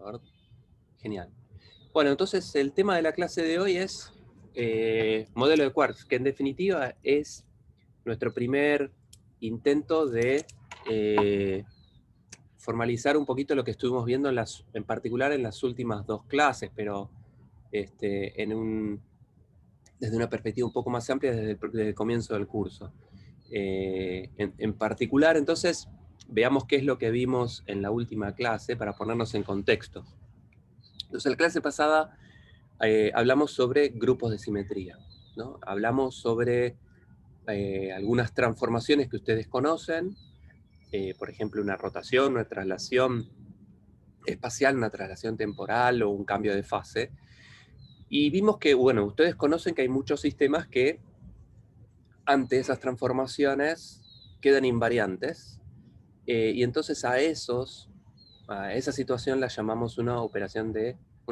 ¿verdad? Genial. Bueno, entonces el tema de la clase de hoy es modelo de quarks, que en definitiva es nuestro primer intento de formalizar un poquito lo que estuvimos viendo en particular en las últimas dos clases, pero desde una perspectiva un poco más amplia desde el comienzo del curso. En particular, entonces, veamos qué es lo que vimos en la última clase para ponernos en contexto. Entonces, en la clase pasada hablamos sobre grupos de simetría, ¿no? Hablamos sobre algunas transformaciones que ustedes conocen, por ejemplo, una rotación, una traslación espacial, una traslación temporal o un cambio de fase. Y vimos que, bueno, ustedes conocen que hay muchos sistemas que ante esas transformaciones quedan invariantes, y entonces a esa situación la llamamos una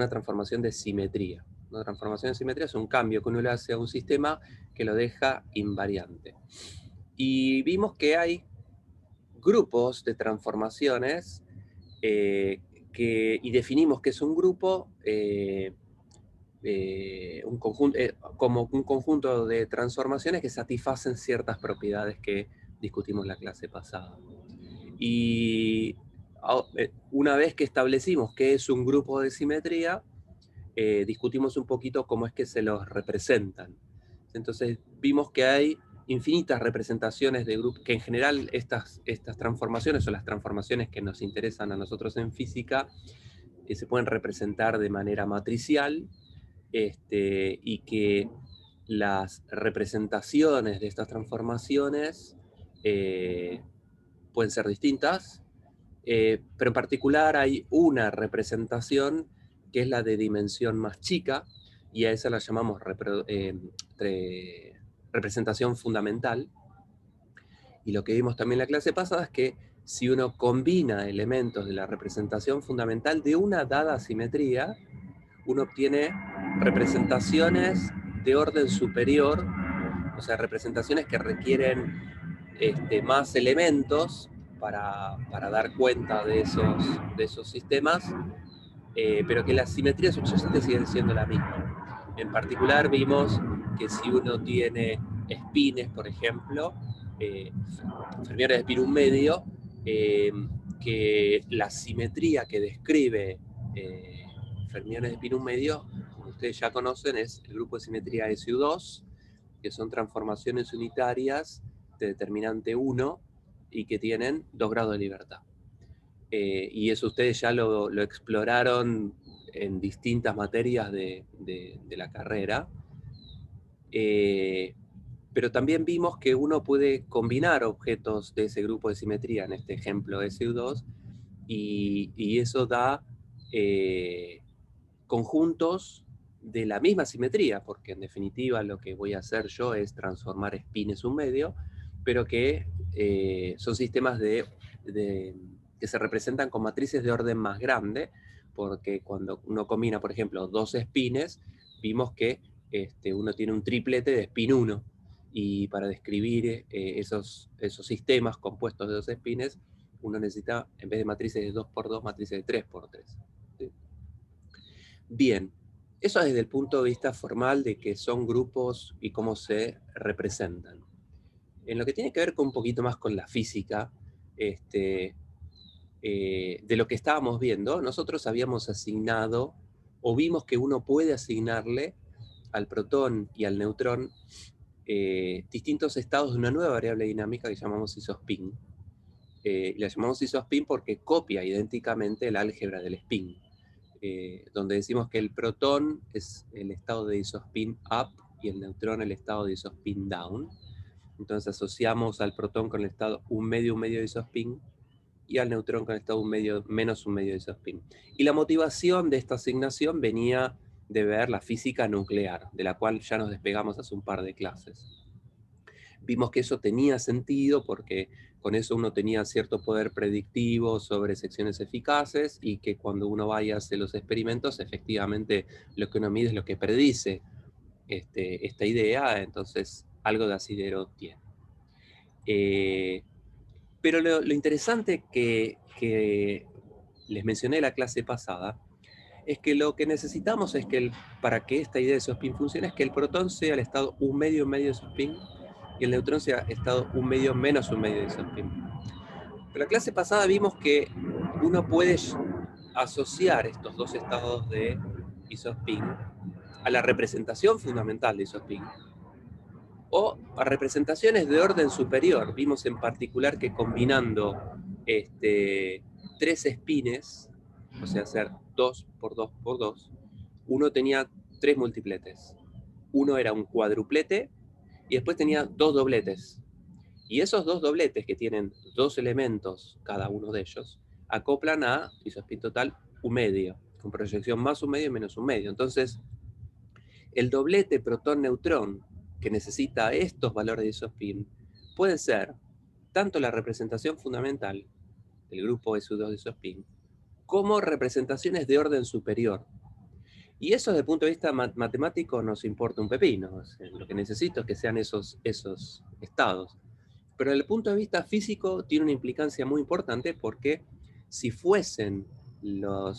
transformación de simetría. Una transformación de simetría es un cambio que uno le hace a un sistema que lo deja invariante. Y vimos que hay grupos de transformaciones y definimos que es un grupo como un conjunto de transformaciones que satisfacen ciertas propiedades que discutimos la clase pasada. Y una vez que establecimos qué es un grupo de simetría, discutimos un poquito cómo es que se los representan. Entonces vimos que hay infinitas representaciones de grupos, que en general estas transformaciones o las transformaciones que nos interesan a nosotros en física se pueden representar de manera matricial, y que las representaciones de estas transformaciones pueden ser distintas, pero en particular hay una representación que es la de dimensión más chica, y a esa la llamamos representación fundamental. Y lo que vimos también en la clase pasada es que si uno combina elementos de la representación fundamental de una dada simetría, uno obtiene representaciones de orden superior, o sea, representaciones que requieren más elementos para dar cuenta de esos sistemas, pero que las simetrías subyacentes siguen siendo la misma. En particular vimos que si uno tiene espines, por ejemplo, fermiones de espín un medio, que la simetría que describe fermiones de espín un medio, como ustedes ya conocen, es el grupo de simetría SU2, que son transformaciones unitarias de determinante 1 y que tienen 2 grados de libertad. Y eso ustedes ya lo exploraron en distintas materias de la carrera. Pero también vimos que uno puede combinar objetos de ese grupo de simetría, en este ejemplo SU2, y eso da conjuntos de la misma simetría, porque en definitiva lo que voy a hacer yo es transformar espines un medio, pero que son sistemas que se representan con matrices de orden más grande, porque cuando uno combina, por ejemplo, dos espines, vimos que uno tiene un triplete de espín 1, y para describir esos sistemas compuestos de dos espines, uno necesita, en vez de matrices de 2×2, matrices de 3×3. ¿Sí? Bien, eso desde el punto de vista formal de que son grupos y cómo se representan. En lo que tiene que ver con un poquito más con la física, de lo que estábamos viendo, nosotros habíamos asignado, o vimos que uno puede asignarle al protón y al neutrón distintos estados de una nueva variable dinámica que llamamos isospin. La llamamos isospin porque copia idénticamente el álgebra del spin. Donde decimos que el protón es el estado de isospin up y el neutrón el estado de isospin down. Entonces asociamos al protón con el estado un medio de isospin y al neutrón con el estado un medio menos un medio de isospin. Y la motivación de esta asignación venía de ver la física nuclear, de la cual ya nos despegamos hace un par de clases. Vimos que eso tenía sentido porque con eso uno tenía cierto poder predictivo sobre secciones eficaces, y que cuando uno vaya a hacer los experimentos, efectivamente lo que uno mide es lo que predice esta idea, entonces algo de asidero tiene. Pero lo interesante que les mencioné la clase pasada, es que lo que necesitamos es que, para que esta idea de isospin funcione, es que el protón sea el estado 1 medio de isospin, y el neutrón sea estado 1 medio menos 1 medio de isospin. Pero la clase pasada vimos que uno puede asociar estos dos estados de isospin a la representación fundamental de isospin, o a representaciones de orden superior. Vimos en particular que combinando 3 espines, o sea, hacer 2 por 2 por 2, uno tenía 3 multipletes. Uno era un cuadruplete y después tenía 2 dobletes. Y esos 2 dobletes, que tienen 2 elementos cada uno de ellos, acoplan a isospin total 1 medio, con proyección más 1 medio y menos 1 medio. Entonces, el doblete protón-neutrón que necesita estos valores de isospin puede ser tanto la representación fundamental del grupo SU2 de isospin como representaciones de orden superior. Y eso desde el punto de vista matemático nos importa un pepino. O sea, lo que necesito es que sean esos estados. Pero desde el punto de vista físico tiene una implicancia muy importante, porque si fuesen la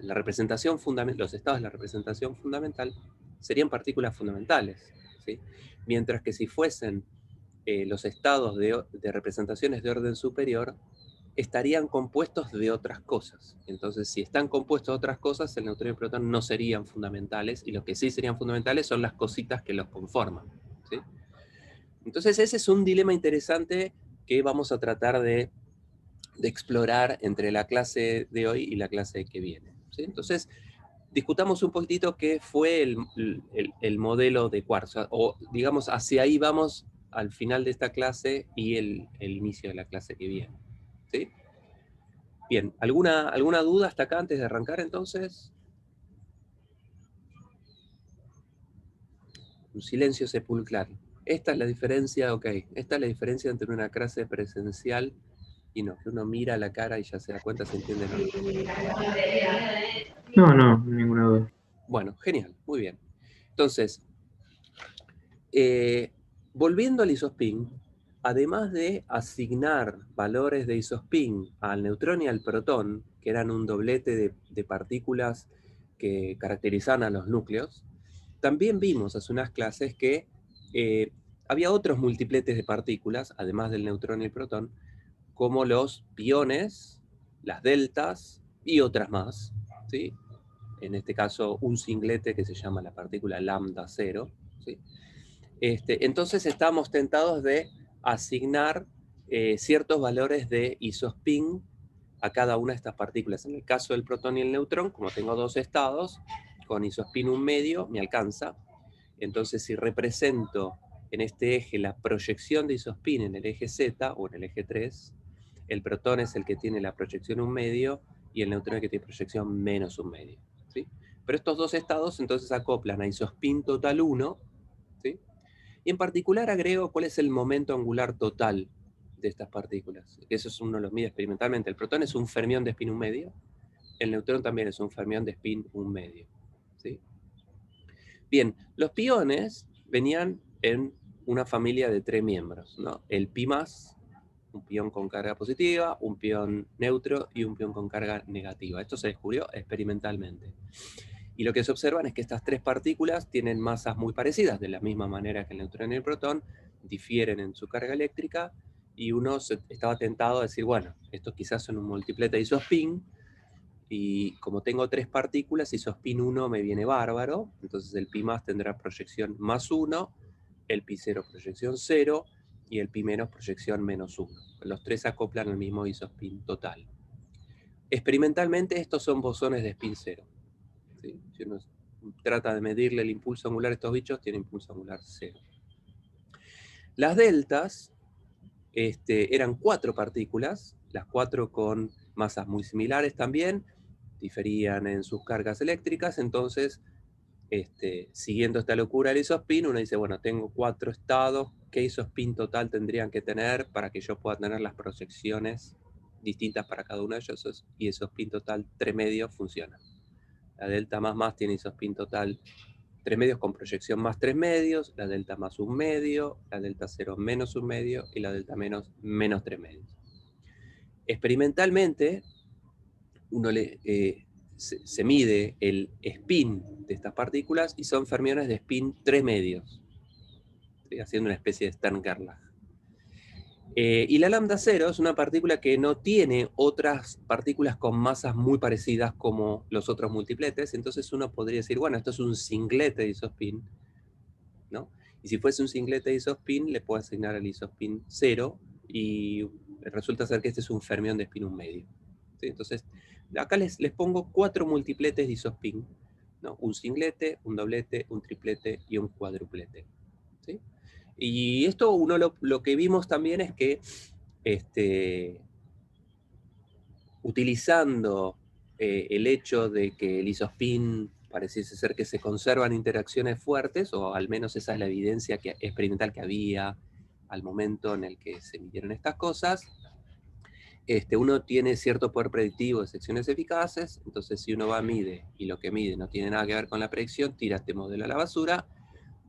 representación fundamental, los estados de la representación fundamental, serían partículas fundamentales, ¿sí? Mientras que si fuesen los estados de representaciones de orden superior, estarían compuestos de otras cosas. Entonces, si están compuestos de otras cosas, el neutrón y el protón no serían fundamentales, y los que sí serían fundamentales son las cositas que los conforman, ¿sí? Entonces, ese es un dilema interesante que vamos a tratar de explorar entre la clase de hoy y la clase que viene, ¿sí? Entonces, discutamos un poquitito qué fue el modelo de quarks, o digamos, hacia ahí vamos al final de esta clase y el inicio de la clase que viene, ¿sí? Bien, ¿alguna duda hasta acá antes de arrancar entonces? Un silencio sepulcral. Esta es la diferencia, ok, esta es la diferencia entre una clase presencial y no, que uno mira la cara y ya se da cuenta, se entiende o no. No, ninguna duda. Bueno, genial, muy bien. Entonces, volviendo al isospin, además de asignar valores de isospin al neutrón y al protón, que eran un doblete de partículas que caracterizaban a los núcleos, también vimos hace unas clases que había otros multipletes de partículas, además del neutrón y el protón, como los piones, las deltas y otras más, ¿sí? En este caso, un singlete que se llama la partícula lambda 0, ¿sí? Entonces estamos tentados de asignar ciertos valores de isospin a cada una de estas partículas. En el caso del protón y el neutrón, como tengo dos estados, con isospin 1 medio me alcanza. Entonces, si represento en este eje la proyección de isospin en el eje Z o en el eje 3, el protón es el que tiene la proyección 1 medio y el neutrón es el que tiene proyección menos 1 medio, ¿sí? Pero estos dos estados entonces acoplan a isospin total 1, ¿sí? Y en particular agrego cuál es el momento angular total de estas partículas. Eso es uno los mide experimentalmente. El protón es un fermión de spin 1 medio, el neutrón también es un fermión de spin 1 medio, ¿sí? Bien, los piones venían en una familia de 3 miembros, ¿no? El pi más, un pión con carga positiva, un pión neutro y un pión con carga negativa. Esto se descubrió experimentalmente. Y lo que se observan es que estas 3 partículas tienen masas muy parecidas, de la misma manera que el neutrón y el protón, difieren en su carga eléctrica, y uno estaba tentado a decir, bueno, estos quizás son un multiplete de isospin, y como tengo 3 partículas, isospin 1 me viene bárbaro, entonces el pi más tendrá proyección más 1, el pi 0 proyección 0, y el pi menos proyección menos 1. Los 3 acoplan al mismo isospin total. Experimentalmente estos son bosones de spin 0. ¿Sí? Si uno trata de medirle el impulso angular a estos bichos, tiene impulso angular 0. Las deltas eran 4 partículas, las 4 con masas muy similares también, diferían en sus cargas eléctricas. Entonces, siguiendo esta locura del isospin, uno dice, bueno, tengo 4 estados, ¿qué isospin total tendrían que tener para que yo pueda tener las proyecciones distintas para cada uno de ellos? Y isospin total 3 medios funciona. La delta más tiene isospin total 3 medios con proyección más 3 medios, la delta más 1 medio, la delta 0 menos 1 medio y la delta menos 3 medios. Experimentalmente, se mide el spin de estas partículas y son fermiones de spin 3 medios, ¿sí? Haciendo una especie de Stern-Gerlach. Y la lambda 0 es una partícula que no tiene otras partículas con masas muy parecidas como los otros multipletes, entonces uno podría decir, bueno, esto es un singlete de isospin, ¿no? Y si fuese un singlete de isospin, le puedo asignar el isospin 0, y resulta ser que este es un fermión de spin 1 medio. ¿Sí? Entonces, acá les pongo 4 multipletes de isospin, ¿no? Un singlete, un doblete, un triplete y un cuádruplete. ¿Sí? Y esto lo que vimos también es que utilizando el hecho de que el isospin pareciese ser que se conservan interacciones fuertes, o al menos esa es la evidencia experimental que había al momento en el que se midieron estas cosas, uno tiene cierto poder predictivo de secciones eficaces, entonces si uno va a mide y lo que mide no tiene nada que ver con la predicción, tira este modelo a la basura,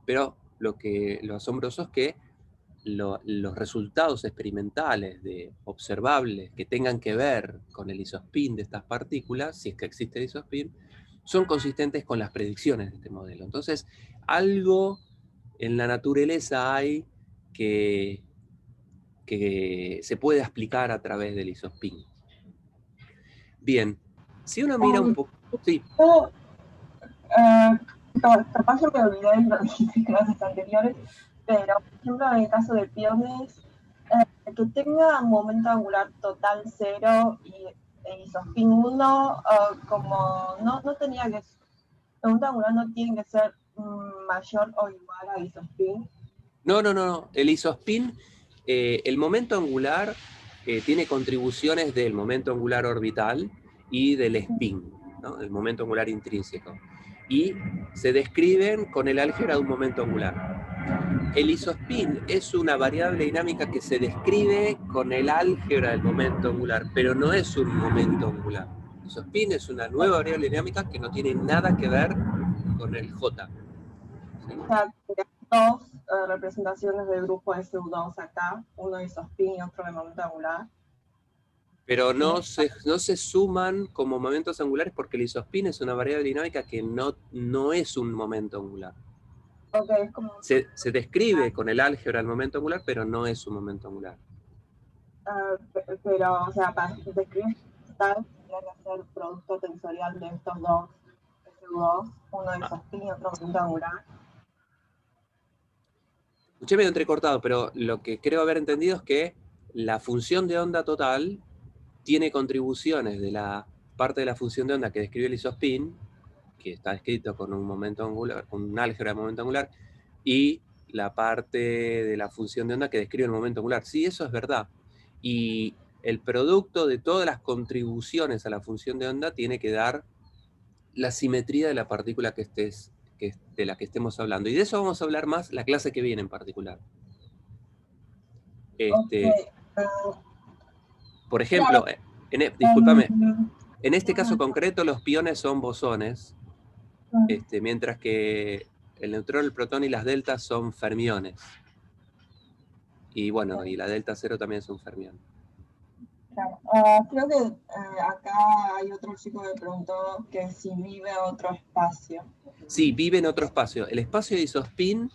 pero lo asombroso es que los resultados experimentales observables que tengan que ver con el isospin de estas partículas, si es que existe el isospin, son consistentes con las predicciones de este modelo. Entonces, algo en la naturaleza hay que se puede explicar a través del isospin. Bien, si uno mira un poco... Sí. Capaz yo me olvidé de lo que hice en clases anteriores, pero por ejemplo en el caso de piones, que tenga momento angular total 0 y isospin 1, como no tenía que, el momento angular no tiene que ser mayor o igual a isospin. No. El isospin, el momento angular tiene contribuciones del momento angular orbital y del spin, ¿no? El momento angular intrínseco. Y se describen con el álgebra de un momento angular. El isospin es una variable dinámica que se describe con el álgebra del momento angular, pero no es un momento angular. El isospin es una nueva variable dinámica que no tiene nada que ver con el J. ¿Sí? O sea, dos representaciones del grupo SU2 acá, uno isospin y otro de momento angular. Pero no se suman como momentos angulares porque el isospin es una variable dinámica que no es un momento angular. Okay, es como... se describe con el álgebra del momento angular, pero no es un momento angular. Pero, o sea, para describir tal, tendría que hacer producto tensorial de estos dos SU2, uno de isospin y otro momento angular. Escuché medio entrecortado, pero lo que creo haber entendido es que la función de onda total tiene contribuciones de la parte de la función de onda que describe el isospin, que está escrito con un momento angular, con un álgebra de momento angular, y la parte de la función de onda que describe el momento angular. Sí, eso es verdad. Y el producto de todas las contribuciones a la función de onda tiene que dar la simetría de la partícula de la que estemos hablando. Y de eso vamos a hablar más la clase que viene en particular. Por ejemplo, discúlpame, en este caso concreto los piones son bosones, mientras que el neutrón, el protón y las deltas son fermiones. Y bueno, y la delta 0 también es un fermión. Claro. Creo que acá hay otro chico que preguntó que si vive otro espacio. Sí, vive en otro espacio. El espacio de isospin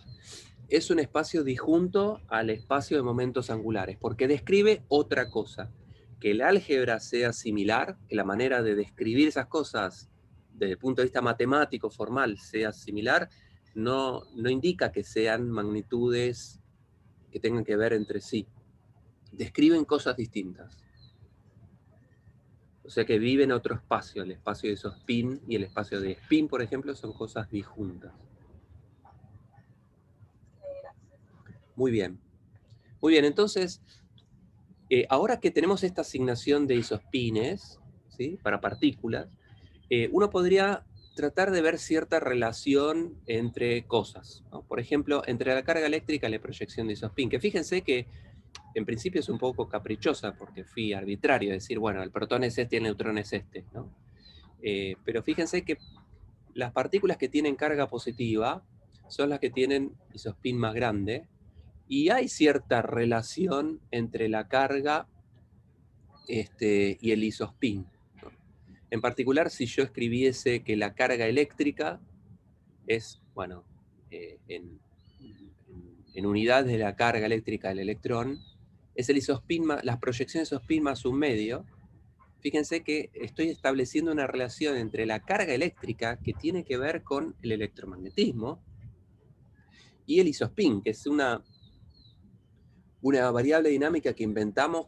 es un espacio disjunto al espacio de momentos angulares, porque describe otra cosa. Que el álgebra sea similar, que la manera de describir esas cosas desde el punto de vista matemático, formal, sea similar, no indica que sean magnitudes que tengan que ver entre sí. Describen cosas distintas. O sea que vive en otro espacio. El espacio de isospin y el espacio de spin, por ejemplo, son cosas disjuntas. Muy bien. Muy bien, entonces, ahora que tenemos esta asignación de isospines, ¿sí?, para partículas, uno podría tratar de ver cierta relación entre cosas, ¿no? Por ejemplo, entre la carga eléctrica y la proyección de isospin, que fíjense que en principio es un poco caprichosa porque fui arbitrario, decir, bueno, el protón es este y el neutrón es este, ¿no? Pero fíjense que las partículas que tienen carga positiva son las que tienen isospin más grande, y hay cierta relación entre la carga y el isospin, ¿no? En particular, si yo escribiese que la carga eléctrica es, bueno, en unidades de la carga eléctrica del electrón, es el isospin, las proyecciones de isospin más un medio. Fíjense que estoy estableciendo una relación entre la carga eléctrica, que tiene que ver con el electromagnetismo, y el isospin, que es una variable dinámica que inventamos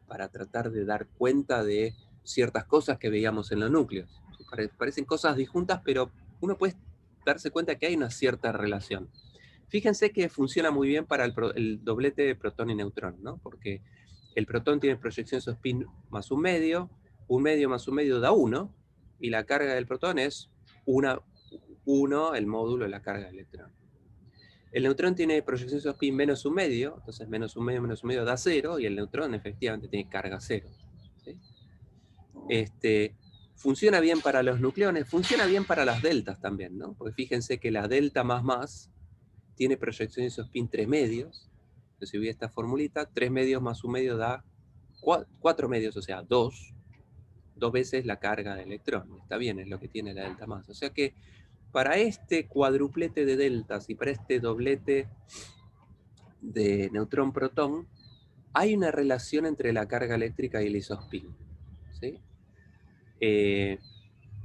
para tratar de dar cuenta de ciertas cosas que veíamos en los núcleos. Parecen cosas disjuntas, pero uno puede darse cuenta que hay una cierta relación. Fíjense que funciona muy bien para el doblete de protón y neutrón, ¿no? Porque el protón tiene proyección isospin más un medio más un medio da 1, y la carga del protón es 1, el módulo de la carga del electrón. El neutrón tiene proyección isospin menos un medio, entonces menos un medio da 0, y el neutrón efectivamente tiene carga 0. ¿Sí? Funciona bien para los nucleones, funciona bien para las deltas también, ¿no? Porque fíjense que la delta más tiene proyección isospin 3 medios. Entonces, si voy a esta formulita, 3 medios más un medio da 4 medios, o sea, 2 veces la carga de electrón. Está bien, es lo que tiene la delta más. O sea que para este cuadruplete de deltas y para este doblete de neutrón-protón, hay una relación entre la carga eléctrica y el isospin. ¿Sí?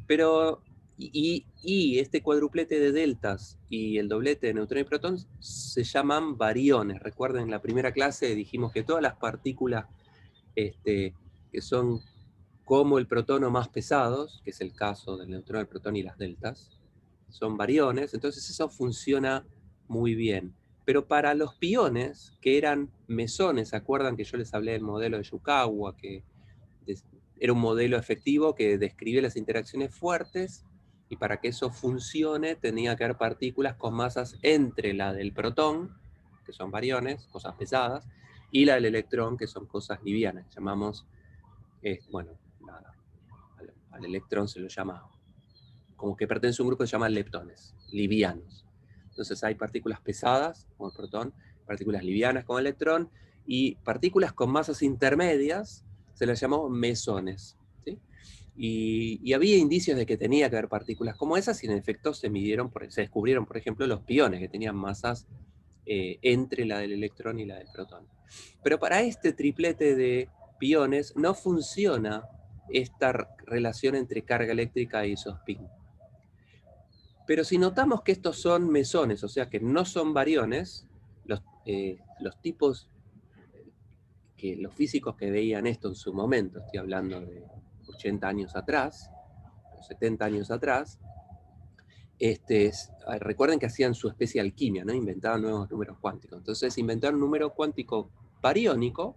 Pero, y este cuadruplete de deltas y el doblete de neutrón y protón se llaman bariones. Recuerden, en la primera clase dijimos que todas las partículas que son como el protón o más pesados, que es el caso del neutrón, el protón y las deltas, son bariones. Entonces eso funciona muy bien. Pero para los piones, que eran mesones, ¿se acuerdan que yo les hablé del modelo de Yukawa, que era un modelo efectivo que describía las interacciones fuertes, y para que eso funcione tenía que haber partículas con masas entre la del protón, que son bariones, cosas pesadas, y la del electrón, que son cosas livianas. Llamamos, bueno, al electrón se lo llama, como que pertenece a un grupo que se llama leptones, livianos. Entonces hay partículas pesadas, como el protón, partículas livianas, como el electrón, y partículas con masas intermedias, se las llamó mesones. ¿Sí? Y había indicios de que tenía que haber partículas como esas, y en efecto se descubrieron, por ejemplo, los piones, que tenían masas entre la del electrón y la del protón. Pero para este triplete de piones no funciona esta relación entre carga eléctrica e isospin. Pero si notamos que estos son mesones, o sea que no son bariones, los tipos, los físicos que veían esto en su momento, estoy hablando de 80 años atrás, 70 años atrás, recuerden que hacían su especie de alquimia, ¿no? Inventaban nuevos números cuánticos. Entonces inventaron un número cuántico bariónico,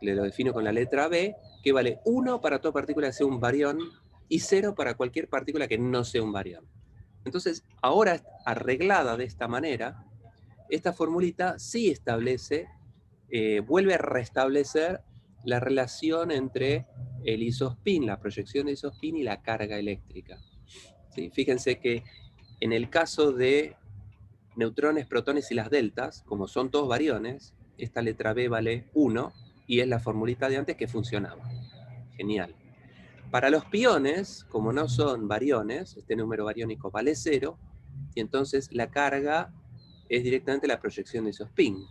le lo defino con la letra B, que vale 1 para toda partícula que sea un barión y 0 para cualquier partícula que no sea un barión. Entonces, ahora arreglada de esta manera, esta formulita sí establece, vuelve a restablecer la relación entre el isospin, la proyección de isospin y la carga eléctrica. ¿Sí? Fíjense que en el caso de neutrones, protones y las deltas, como son todos bariones, esta letra B vale 1 y es la formulita de antes que funcionaba. Genial. Para los piones, como no son bariones, este número bariónico vale 0, y entonces la carga es directamente la proyección de isospin.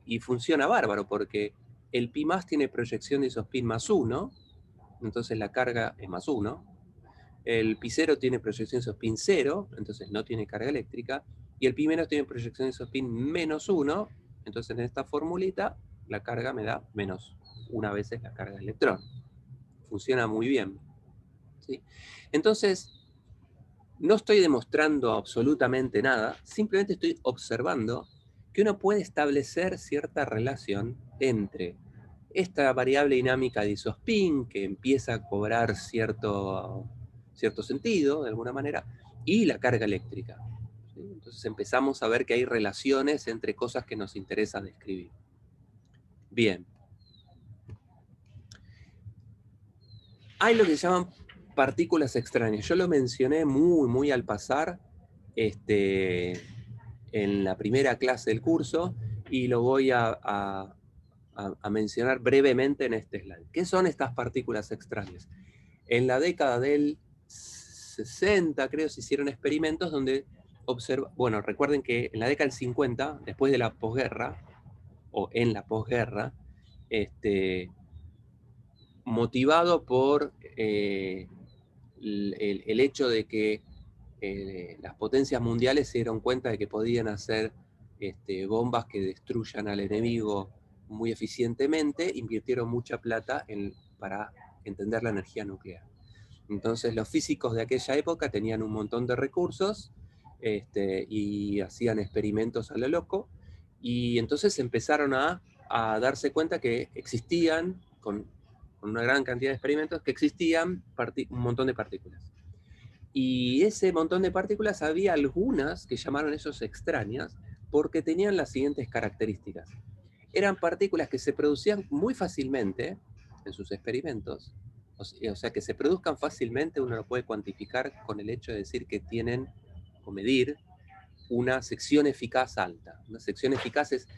Y funciona bárbaro, porque el pi más tiene proyección de isospin más 1, entonces la carga es más 1. El pi 0 tiene proyección de isospin 0, entonces no tiene carga eléctrica. Y el pi menos tiene proyección de isospin menos 1, entonces en esta formulita la carga me da menos 1 veces la carga del electrón. Funciona muy bien. ¿Sí? Entonces, no estoy demostrando absolutamente nada, simplemente estoy observando que uno puede establecer cierta relación entre esta variable dinámica de isospin, que empieza a cobrar cierto sentido, de alguna manera, y la carga eléctrica. ¿Sí? Entonces empezamos a ver que hay relaciones entre cosas que nos interesa describir. Bien. Hay lo que se llaman partículas extrañas. Yo lo mencioné muy al pasar en la primera clase del curso, y lo voy a mencionar brevemente en este slide. ¿Qué son estas partículas extrañas? En la década del 60, creo, se hicieron experimentos donde bueno, recuerden que en la década del 50, después de la posguerra, o en la posguerra, motivado por el hecho de que las potencias mundiales se dieron cuenta de que podían hacer bombas que destruyan al enemigo muy eficientemente, invirtieron mucha plata para entender la energía nuclear. Entonces los físicos de aquella época tenían un montón de recursos y hacían experimentos a lo loco, y entonces empezaron a darse cuenta que existían, con una gran cantidad de experimentos, que existían un montón de partículas. Y ese montón de partículas había algunas que llamaron ellos extrañas porque tenían las siguientes características. Eran partículas que se producían muy fácilmente en sus experimentos, o sea, que se produzcan fácilmente uno lo puede cuantificar con el hecho de decir que tienen, o medir, una sección eficaz alta. Una sección eficaz es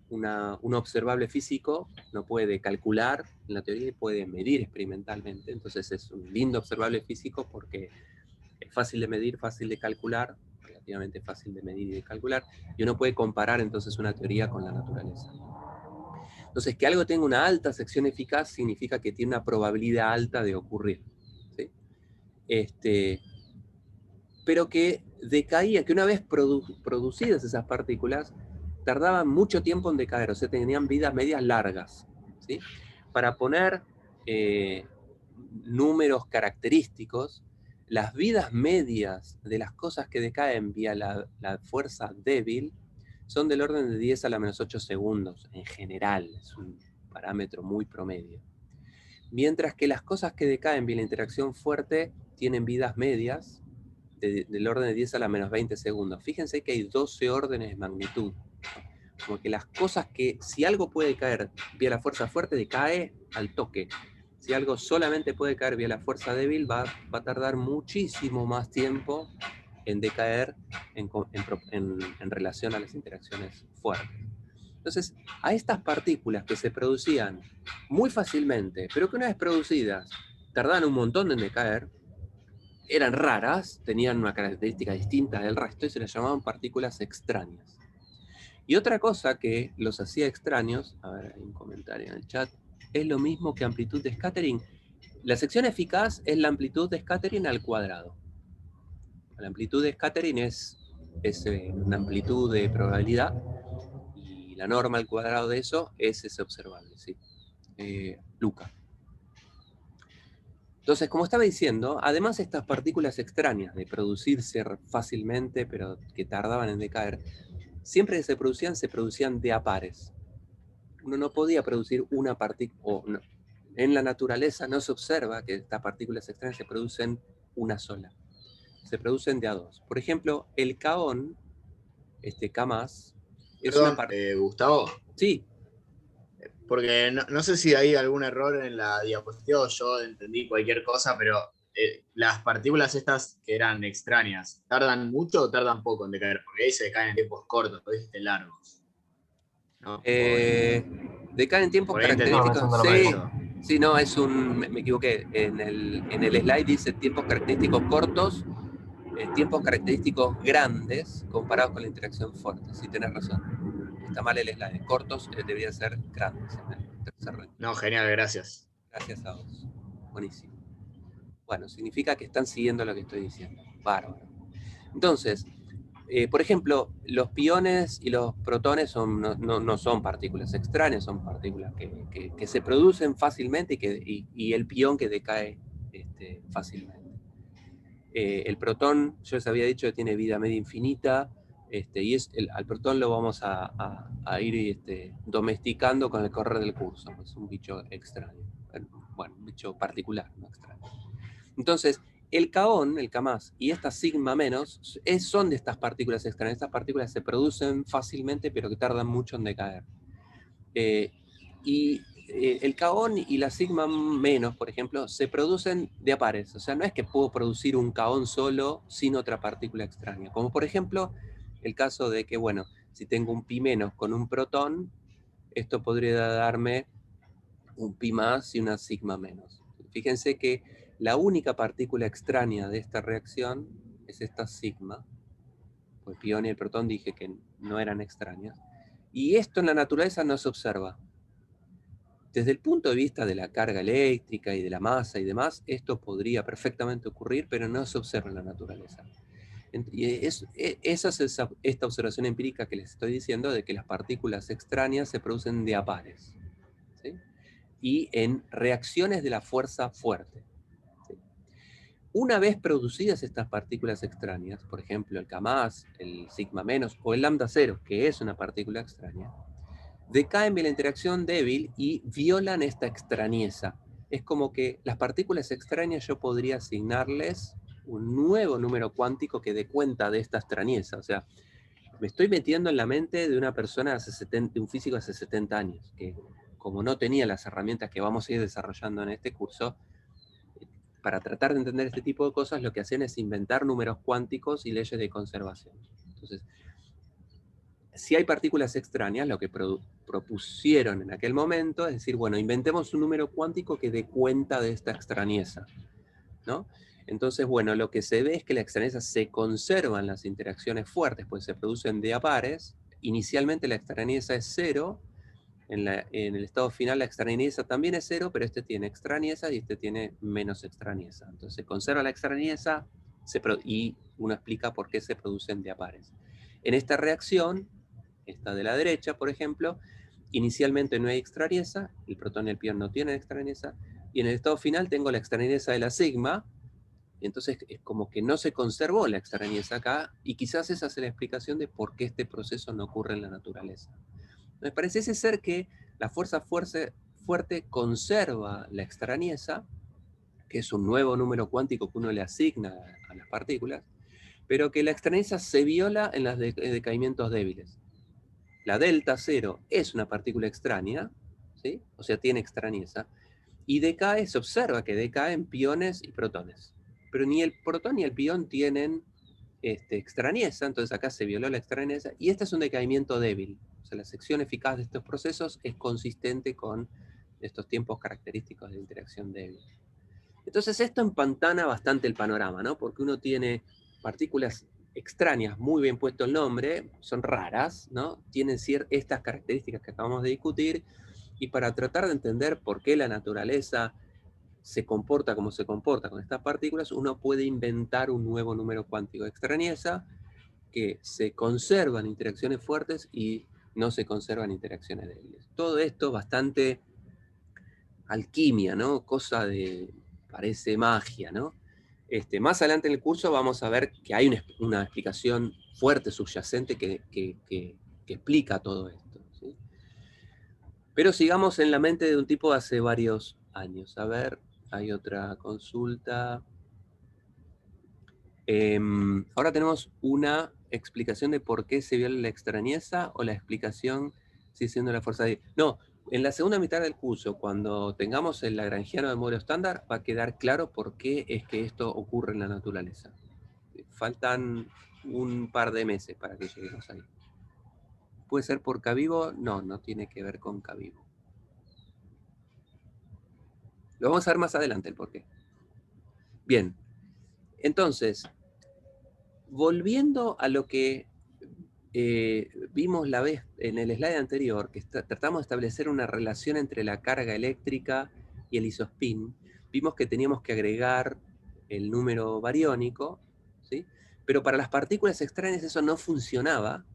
un observable físico no puede calcular en la teoría y puede medir experimentalmente. Entonces es un lindo observable físico porque es fácil de medir, fácil de calcular, relativamente fácil de medir y de calcular, y uno puede comparar entonces una teoría con la naturaleza. Entonces, que algo tenga una alta sección eficaz significa que tiene una probabilidad alta de ocurrir, ¿sí? Pero que decaía, que una vez producidas esas partículas, tardaban mucho tiempo en decaer, o sea, tenían vidas medias largas, ¿sí? Para poner números característicos, las vidas medias de las cosas que decaen vía la fuerza débil son del orden de 10 a la menos 8 segundos, en general, es un parámetro muy promedio. Mientras que las cosas que decaen vía la interacción fuerte tienen vidas medias del orden de 10 a la menos 20 segundos. Fíjense que hay 12 órdenes de magnitud. Como que las cosas que, si algo puede caer vía la fuerza fuerte, decae al toque. Si algo solamente puede caer vía la fuerza débil, va a tardar muchísimo más tiempo en decaer en relación a las interacciones fuertes. Entonces, a estas partículas que se producían muy fácilmente, pero que una vez producidas tardaban un montón en decaer, eran raras, tenían una característica distinta del resto y se les llamaban partículas extrañas. Y otra cosa que los hacía extraños, a ver, hay un comentario en el chat, es lo mismo que amplitud de scattering. La sección eficaz es la amplitud de scattering al cuadrado. La amplitud de scattering es una amplitud de probabilidad, y la norma al cuadrado de eso es ese observable, ¿sí? Luca. Entonces, como estaba diciendo, además estas partículas extrañas de producirse fácilmente, pero que tardaban en decaer, siempre que se producían de a pares. Uno no podía producir una partícula, no. En la naturaleza no se observa que estas partículas extrañas se producen una sola. Se producen de a dos. Por ejemplo, el kaón, K+, es Perdón, una Gustavo. Sí. Porque no sé si hay algún error en la diapositiva o yo entendí cualquier cosa, pero las partículas estas que eran extrañas, ¿tardan mucho o tardan poco en decaer? Porque ahí se decaen en tiempos cortos, pero dijiste largos, ¿no? Decaen en tiempos característicos. Sí, no, me equivoqué. En el slide dice tiempos característicos cortos, tiempos característicos grandes comparados con la interacción fuerte. Sí, tenés razón. Está mal el slide. Cortos deberían ser grandes. No, genial, gracias. Gracias a vos. Buenísimo. Bueno, significa que están siguiendo lo que estoy diciendo. Bárbaro. Entonces, por ejemplo, los piones y los protones no son partículas extrañas, son partículas que se producen fácilmente y el pión que decae fácilmente. El protón, yo les había dicho que tiene vida media infinita, y al protón lo vamos a ir domesticando con el correr del curso. Es un bicho extraño. Bueno, un bicho particular, no extraño. Entonces, el kaón, el K+, y esta sigma menos, son de estas partículas extrañas. Estas partículas se producen fácilmente, pero que tardan mucho en decaer. El kaón y la sigma menos, por ejemplo, se producen de a pares. O sea, no es que puedo producir un kaón solo sin otra partícula extraña. Como por ejemplo, el caso de que, bueno, si tengo un pi menos con un protón, esto podría darme un pi más y una sigma menos. Fíjense que la única partícula extraña de esta reacción es esta sigma. Pues el pión y el protón dije que no eran extrañas. Y esto en la naturaleza no se observa. Desde el punto de vista de la carga eléctrica y de la masa y demás, esto podría perfectamente ocurrir, pero no se observa en la naturaleza. Y esa es esta observación empírica que les estoy diciendo, de que las partículas extrañas se producen de a pares, ¿sí? Y en reacciones de la fuerza fuerte, ¿sí? Una vez producidas estas partículas extrañas, por ejemplo el K+, el sigma menos o el lambda cero, que es una partícula extraña, decaen de la interacción débil y violan esta extrañeza. Es como que las partículas extrañas yo podría asignarles un nuevo número cuántico que dé cuenta de esta extrañeza. O sea, me estoy metiendo en la mente de una persona de un físico hace 70 años, que como no tenía las herramientas que vamos a ir desarrollando en este curso, para tratar de entender este tipo de cosas, lo que hacen es inventar números cuánticos y leyes de conservación. Entonces, si hay partículas extrañas, lo que propusieron en aquel momento es decir, bueno, inventemos un número cuántico que dé cuenta de esta extrañeza, ¿no? Entonces, bueno, lo que se ve es que la extrañeza se conserva en las interacciones fuertes, pues se producen de a pares. Inicialmente la extrañeza es cero, en el estado final la extrañeza también es cero, pero este tiene extrañeza y este tiene menos extrañeza. Entonces se conserva la extrañeza y uno explica por qué se producen de a pares. En esta reacción, esta de la derecha, por ejemplo, inicialmente no hay extrañeza, el protón y el pión no tienen extrañeza, y en el estado final tengo la extrañeza de la sigma, y entonces es como que no se conservó la extrañeza acá, y quizás esa es la explicación de por qué este proceso no ocurre en la naturaleza. Me pareciese ser que la fuerza fuerte conserva la extrañeza, que es un nuevo número cuántico que uno le asigna a las partículas, pero que la extrañeza se viola en los decaimientos débiles. La delta cero es una partícula extraña, ¿sí? O sea, tiene extrañeza, y decae, se observa que decae en piones y protones. Pero ni el protón ni el pión tienen extrañeza, entonces acá se violó la extrañeza, y este es un decaimiento débil. O sea, la sección eficaz de estos procesos es consistente con estos tiempos característicos de interacción débil. Entonces esto empantana bastante el panorama, ¿no? Porque uno tiene partículas extrañas, muy bien puesto el nombre, son raras, ¿no? Tienen estas características que acabamos de discutir, y para tratar de entender por qué la naturaleza se comporta como se comporta con estas partículas, uno puede inventar un nuevo número cuántico de extrañeza que se conserva en interacciones fuertes y no se conserva en interacciones débiles. Todo esto bastante alquimia, ¿no? Cosa de, parece magia, ¿no? Más adelante en el curso vamos a ver que hay una explicación fuerte, subyacente, que explica todo esto, ¿sí? Pero sigamos en la mente de un tipo de hace varios años. A ver, hay otra consulta. Ahora tenemos una explicación de por qué se viola la extrañeza, o la explicación sigue siendo la fuerza de... No, en la segunda mitad del curso, cuando tengamos el lagrangiano de modelo estándar, va a quedar claro por qué es que esto ocurre en la naturaleza. Faltan un par de meses para que lleguemos ahí. ¿Puede ser por K vivo? No, no tiene que ver con K vivo. Lo vamos a ver más adelante el porqué. Bien, entonces, volviendo a lo que vimos la vez en el slide anterior, que tratamos de establecer una relación entre la carga eléctrica y el isospin, vimos que teníamos que agregar el número bariónico, ¿sí? Pero para las partículas extrañas eso no funcionaba,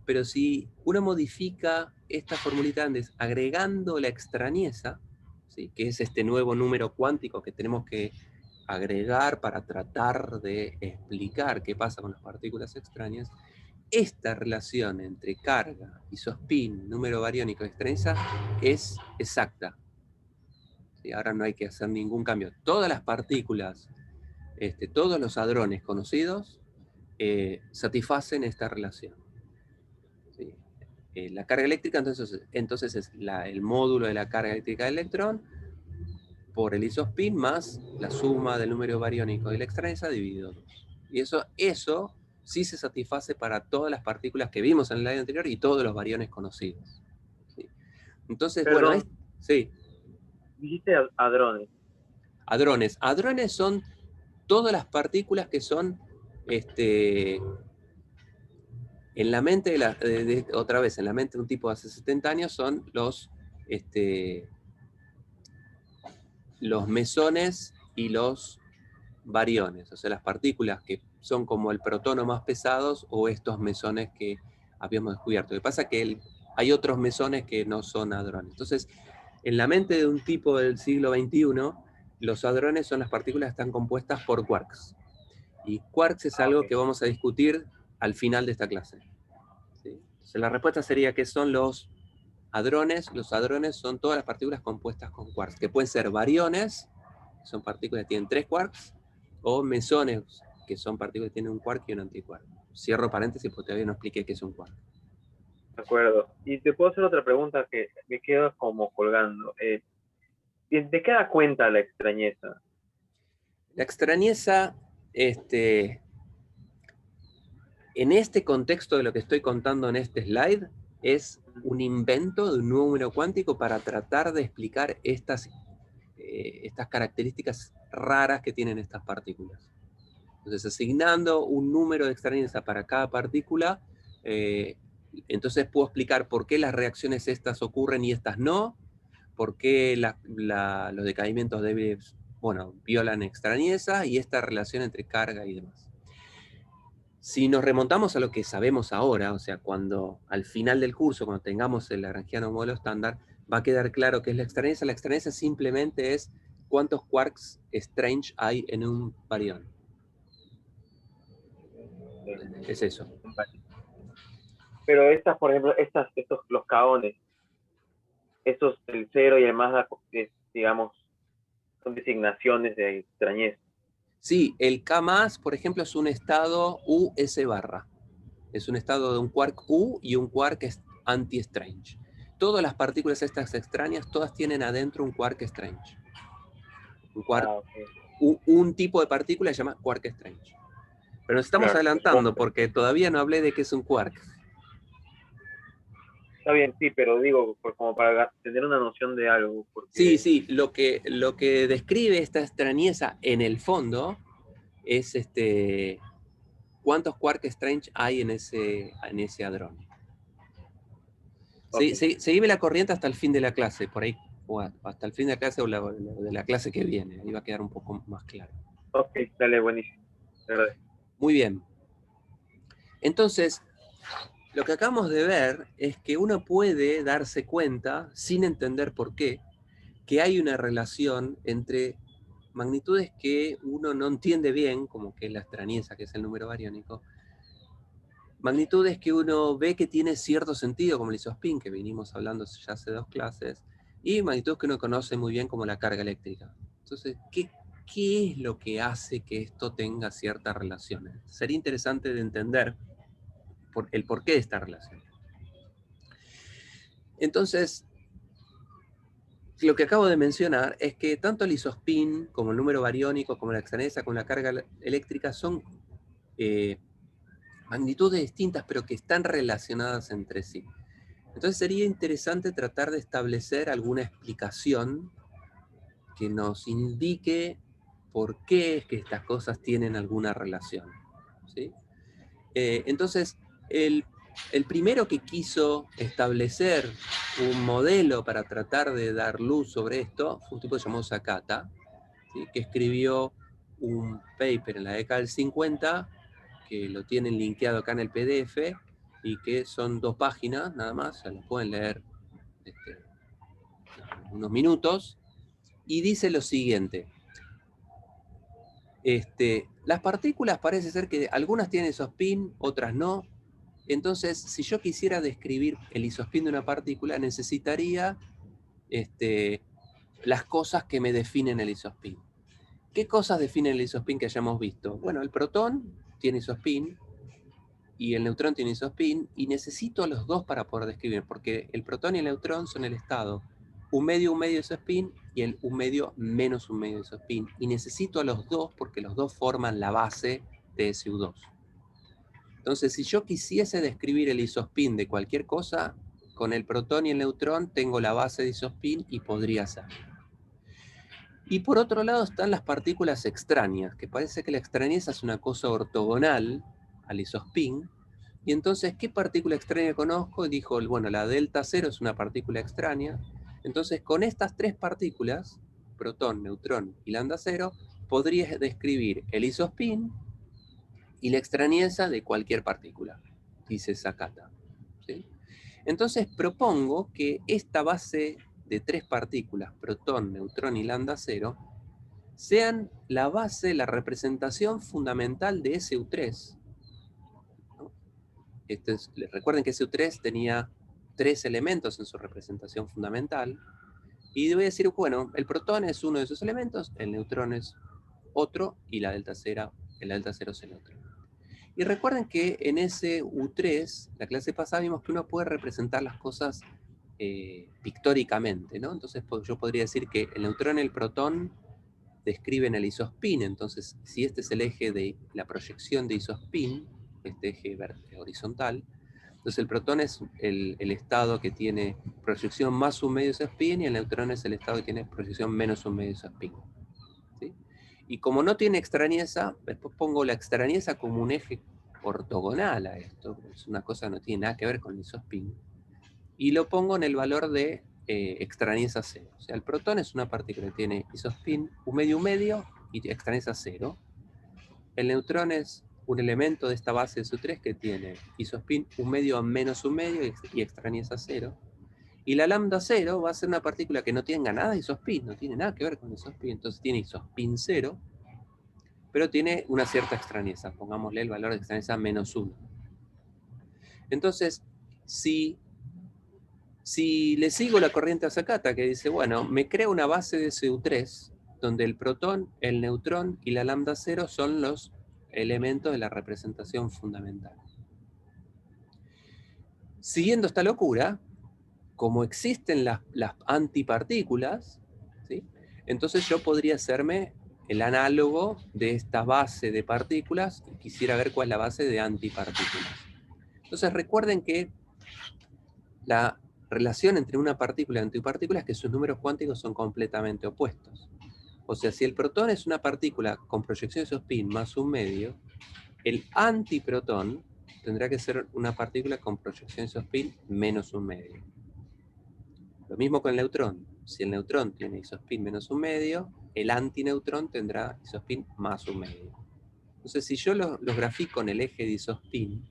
pero si uno modifica esta formulita antes agregando la extrañeza, ¿sí? Que es este nuevo número cuántico que tenemos que agregar para tratar de explicar qué pasa con las partículas extrañas, esta relación entre carga, isospin, número bariónico y extrañeza es exacta. ¿Sí? Ahora no hay que hacer ningún cambio. Todas las partículas, todos los hadrones conocidos, satisfacen esta relación. ¿Sí? La carga eléctrica entonces es el módulo de la carga eléctrica del electrón por el isospin más la suma del número bariónico y la extrañeza dividido 2. Y eso sí se satisface para todas las partículas que vimos en el slide anterior y todos los bariones conocidos. ¿Sí? Entonces, Perdón, bueno, sí. dijiste hadrones. Hadrones. Hadrones son todas las partículas que son, en la mente, otra vez, en la mente de un tipo de hace 70 años, son los mesones y los bariones, o sea, las partículas que son como el protono más pesados o estos mesones que habíamos descubierto. Lo que pasa es que hay otros mesones que no son hadrones. Entonces, en la mente de un tipo del siglo XXI, los hadrones son las partículas que están compuestas por quarks. Y quarks es algo que vamos a discutir al final de esta clase. ¿Sí? Entonces, la respuesta sería que son los hadrones. Los hadrones son todas las partículas compuestas con quarks, que pueden ser bariones, son partículas que tienen 3 quarks, o mesones, que son partículas que tienen un quark y un antiquark. Cierro paréntesis porque todavía no expliqué qué es un quark. De acuerdo. Y te puedo hacer otra pregunta que me queda como colgando. ¿De qué da cuenta la extrañeza? La extrañeza, en este contexto de lo que estoy contando en este slide, es un invento de un número cuántico para tratar de explicar estas características raras que tienen estas partículas. Entonces, asignando un número de extrañeza para cada partícula, entonces puedo explicar por qué las reacciones estas ocurren y estas no, por qué los decaimientos débiles, violan extrañeza y esta relación entre carga y demás. Si nos remontamos a lo que sabemos ahora, o sea, cuando al final del curso, cuando tengamos el lagrangiano modelo estándar, va a quedar claro qué es la extrañeza. La extrañeza simplemente es cuántos quarks strange hay en un barión. Es eso. Pero estas, por ejemplo, los kaones, estos, el 0 y el más, digamos, son designaciones de extrañeza. Sí, el K+, por ejemplo, es un estado US barra. Es un estado de un quark U y un quark anti-strange. Todas las partículas estas extrañas, todas tienen adentro un quark strange. Un tipo de partícula se llama quark strange. Pero nos estamos adelantando porque todavía no hablé de qué es un quark. Está bien, sí, pero digo, como para tener una noción de algo. Porque... Sí, lo que describe esta extrañeza en el fondo es cuántos quark strange hay en ese hadrón. Okay. Seguime la corriente hasta el fin de la clase, por ahí, o hasta el fin de la clase o de la clase que viene, ahí va a quedar un poco más claro. Ok, dale, buenísimo. Muy bien. Entonces, lo que acabamos de ver es que uno puede darse cuenta, sin entender por qué, que hay una relación entre magnitudes que uno no entiende bien, como que es la extrañeza, que es el número bariónico, magnitudes que uno ve que tiene cierto sentido, como el isospin, que vinimos hablando ya hace 2 clases, y magnitudes que uno conoce muy bien como la carga eléctrica. Entonces, ¿qué es lo que hace que esto tenga ciertas relaciones? Sería interesante de entender el porqué de esta relación. Entonces, lo que acabo de mencionar es que tanto el isospin, como el número bariónico, como la extrañeza, como la carga eléctrica, son magnitudes distintas, pero que están relacionadas entre sí. Entonces sería interesante tratar de establecer alguna explicación que nos indique por qué es que estas cosas tienen alguna relación. ¿Sí? Entonces, el primero que quiso establecer un modelo para tratar de dar luz sobre esto fue un tipo llamado Sakata, ¿sí? Que escribió un paper en la década del 50, que lo tienen linkeado acá en el PDF, y que son 2 páginas nada más, se lo pueden leer unos minutos, y dice lo siguiente. Las partículas parece ser que algunas tienen isospin, otras no. Entonces, si yo quisiera describir el isospin de una partícula, necesitaría las cosas que me definen el isospin. ¿Qué cosas definen el isospin que hayamos visto? Bueno, el protón tiene isospin y el neutrón tiene isospin, y necesito a los dos para poder describir, porque el protón y el neutrón son el estado un medio isospin y el un medio menos un medio isospin, y necesito a los dos porque los dos forman la base de SU2. Entonces, si yo quisiese describir el isospin de cualquier cosa, con el protón y el neutrón tengo la base de isospin y podría ser. Y por otro lado están las partículas extrañas, que parece que la extrañeza es una cosa ortogonal al isospin. Y entonces, ¿qué partícula extraña conozco? Y dijo, bueno, la delta cero es una partícula extraña. Entonces, con estas tres partículas, protón, neutrón y lambda cero, podrías describir el isospin y la extrañeza de cualquier partícula, dice Sakata. ¿Sí? Entonces propongo que esta base de tres partículas, protón, neutrón y lambda cero, sean la base, la representación fundamental de SU3. ¿No? Recuerden que SU3 tenía tres elementos en su representación fundamental, y voy a decir, bueno, el protón es uno de esos elementos, el neutrón es otro, y la delta cero es el otro. Y recuerden que en ese U3, la clase pasada vimos que uno puede representar las cosas pictóricamente, ¿no? Entonces yo podría decir que el neutrón y el protón describen el isospin. Entonces, si este es el eje de la proyección de isospin, este eje horizontal, entonces el protón es el estado que tiene proyección más un medio isospin, y el neutrón es el estado que tiene proyección menos un medio isospin. ¿Sí? Y como no tiene extrañeza, después pongo la extrañeza como un eje ortogonal a esto, es una cosa que no tiene nada que ver con el isospin, y lo pongo en el valor de extrañeza cero. O sea, el protón es una partícula que tiene isospin un medio y extrañeza cero. El neutrón es un elemento de esta base de SU3 que tiene isospin un medio menos un medio y extrañeza cero. Y la lambda cero va a ser una partícula que no tenga nada de isospin, no tiene nada que ver con isospin, entonces tiene isospin cero, pero tiene una cierta extrañeza, pongámosle el valor de extrañeza menos 1. Entonces, si le sigo la corriente a Sakata, que dice, bueno, me crea una base de SU3, donde el protón, el neutrón y la lambda cero son los elementos de la representación fundamental. Siguiendo esta locura, como existen las antipartículas, ¿sí? Entonces yo podría hacerme el análogo de esta base de partículas y quisiera ver cuál es la base de antipartículas. Entonces recuerden que la relación entre una partícula y antipartícula es que sus números cuánticos son completamente opuestos. O sea, si el protón es una partícula con proyección de isospin más un medio, el antiprotón tendrá que ser una partícula con proyección de isospin menos un medio. Lo mismo con el neutrón. Si el neutrón tiene isospin menos un medio, el antineutrón tendrá isospin más un medio. Entonces, si yo los grafico en el eje de isospin,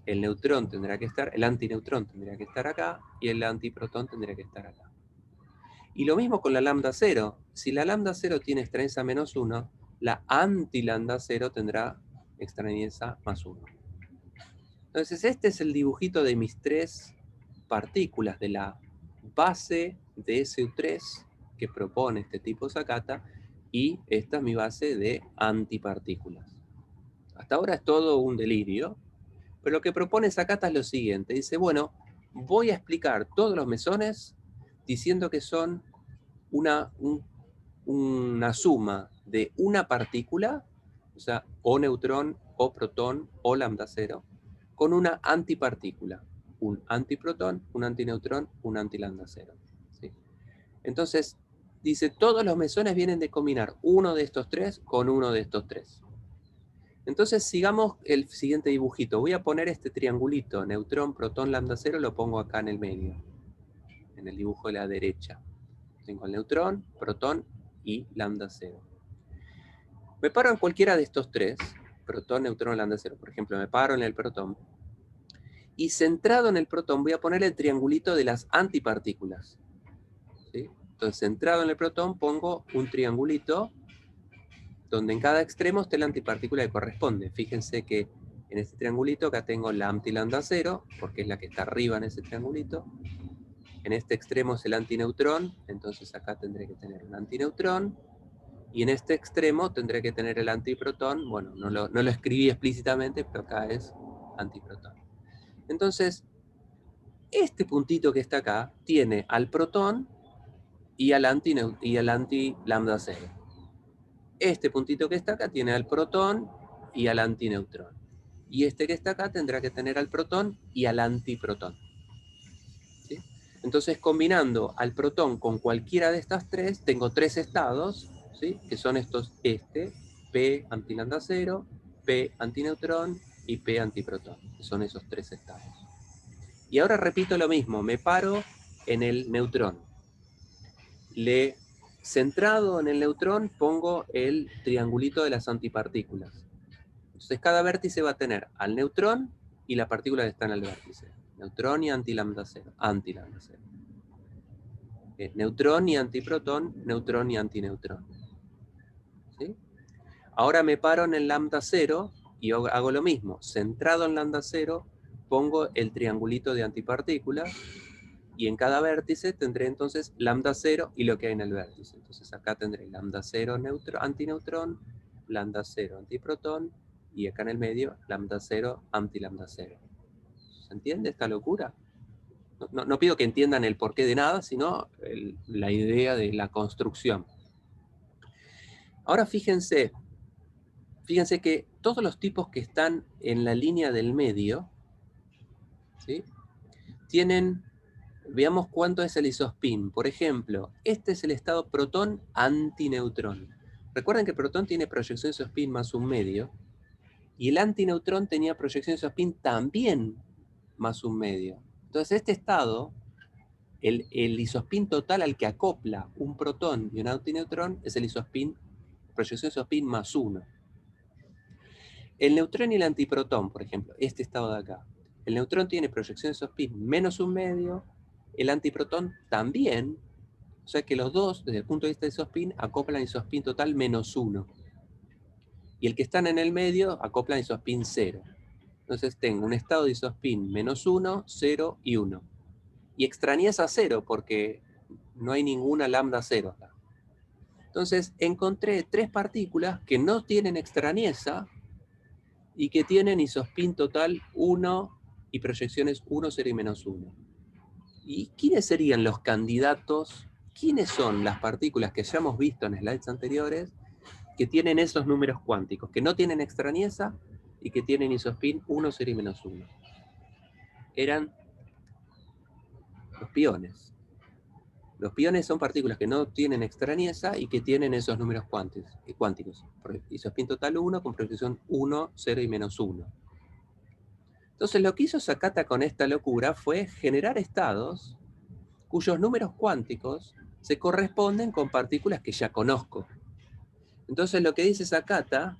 el neutrón tendrá que estar, el antineutrón tendría que estar acá, y el antiprotón tendría que estar acá. Y lo mismo con la lambda cero. Si la lambda cero tiene extrañeza menos 1, la anti-lambda cero tendrá extrañeza más 1. Entonces, este es el dibujito de mis tres partículas de la base de SU3 que propone este tipo Sakata, y esta es mi base de antipartículas. Hasta ahora es todo un delirio, pero lo que propone Sakata es lo siguiente. Dice, bueno, voy a explicar todos los mesones diciendo que son una suma de una partícula, o sea, o neutrón, o protón, o lambda cero, con una antipartícula, un antiprotón, un antineutrón, un antilambda cero. ¿Sí? Entonces, dice, todos los mesones vienen de combinar uno de estos tres con uno de estos tres. Entonces, sigamos el siguiente dibujito. Voy a poner este triangulito, neutrón, protón, lambda cero, lo pongo acá en el medio, en el dibujo de la derecha. Tengo el neutrón, protón y lambda cero. Me paro en cualquiera de estos tres, protón, neutrón, lambda cero. Por ejemplo, me paro en el protón. Y centrado en el protón voy a poner el triangulito de las antipartículas. ¿Sí? Entonces, centrado en el protón pongo un triangulito donde en cada extremo esté la antipartícula que corresponde. Fíjense que en este triangulito acá tengo la antilambda cero, porque es la que está arriba en ese triangulito. En este extremo es el antineutrón, entonces acá tendré que tener un antineutrón. Y en este extremo tendré que tener el antiprotón. Bueno, no lo escribí explícitamente, pero acá es antiprotón. Entonces, este puntito que está acá tiene al protón y al anti-lambda cero. Este puntito que está acá tiene al protón y al antineutrón. Y este que está acá tendrá que tener al protón y al antiprotón. ¿Sí? Entonces, combinando al protón con cualquiera de estas tres, tengo tres estados, ¿sí? Que son estos, P antilambda 0, P antineutrón y P antiprotón, que son esos tres estados. Y ahora repito lo mismo, me paro en el neutrón. Centrado en el neutrón, pongo el triangulito de las antipartículas. Entonces, cada vértice va a tener al neutrón y la partícula que está en el vértice. Neutrón y antilambda 0. Antilambda 0. Neutrón y antiprotón, neutrón y antineutrón. ¿Sí? Ahora me paro en el lambda 0 y hago lo mismo. Centrado en lambda 0, pongo el triangulito de antipartículas y en cada vértice tendré entonces lambda 0 y lo que hay en el vértice. Entonces acá tendré lambda 0 antineutrón, lambda 0 antiprotón y acá en el medio lambda 0 antilambda 0. ¿Se entiende esta locura? No pido que entiendan el porqué de nada, sino la idea de la construcción. Ahora fíjense que todos los tipos que están en la línea del medio, ¿sí? Tienen, veamos cuánto es el isospin. Por ejemplo, este es el estado protón antineutrón. Recuerden que el protón tiene proyección isospin más un medio, y el antineutrón tenía proyección isospin también más un medio. Entonces este estado, el isospin total al que acopla un protón y un antineutrón es el isospin, proyección isospin más 1. El neutrón y el antiprotón, por ejemplo, este estado de acá. El neutrón tiene proyección isospin menos un medio, el antiprotón también, o sea que los dos, desde el punto de vista de isospin, acoplan isospin total menos 1. Y el que están en el medio acoplan isospin 0. Entonces tengo un estado de isospin menos 1, 0 y 1. Y extrañeza 0 porque no hay ninguna lambda 0 acá. Entonces encontré tres partículas que no tienen extrañeza y que tienen isospin total 1 y proyecciones 1, 0 y menos 1. ¿Y quiénes serían los candidatos? ¿Quiénes son las partículas que ya hemos visto en slides anteriores que tienen esos números cuánticos, que no tienen extrañeza y que tienen isospin 1, 0 y menos 1? Eran los piones. Los piones son partículas que no tienen extrañeza y que tienen esos números cuánticos. Isospin total 1 con proyección 1, 0 y menos 1. Entonces lo que hizo Sakata con esta locura fue generar estados cuyos números cuánticos se corresponden con partículas que ya conozco. Entonces lo que dice Sakata,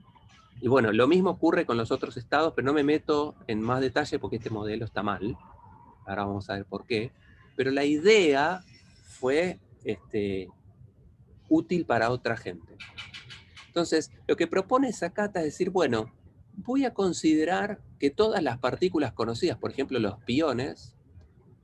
y bueno, lo mismo ocurre con los otros estados, pero no me meto en más detalle porque este modelo está mal. Ahora vamos a ver por qué. Pero la idea fue útil para otra gente. Entonces, lo que propone Sakata es decir, bueno, voy a considerar que todas las partículas conocidas, por ejemplo los piones,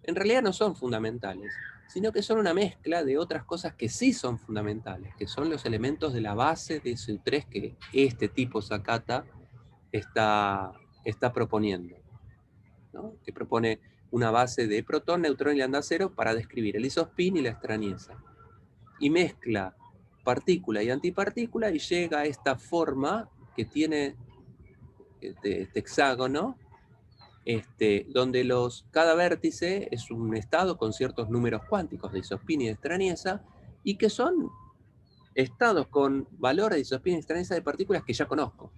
en realidad no son fundamentales, sino que son una mezcla de otras cosas que sí son fundamentales, que son los elementos de la base de SU3 que este tipo Sakata está proponiendo, ¿no? Que propone una base de protón, neutrón y lambda 0 para describir el isospin y la extrañeza. Y mezcla partícula y antipartícula y llega a esta forma que tiene este hexágono, donde cada vértice es un estado con ciertos números cuánticos de isospin y de extrañeza, y que son estados con valores de isospin y extrañeza de partículas que ya conozco.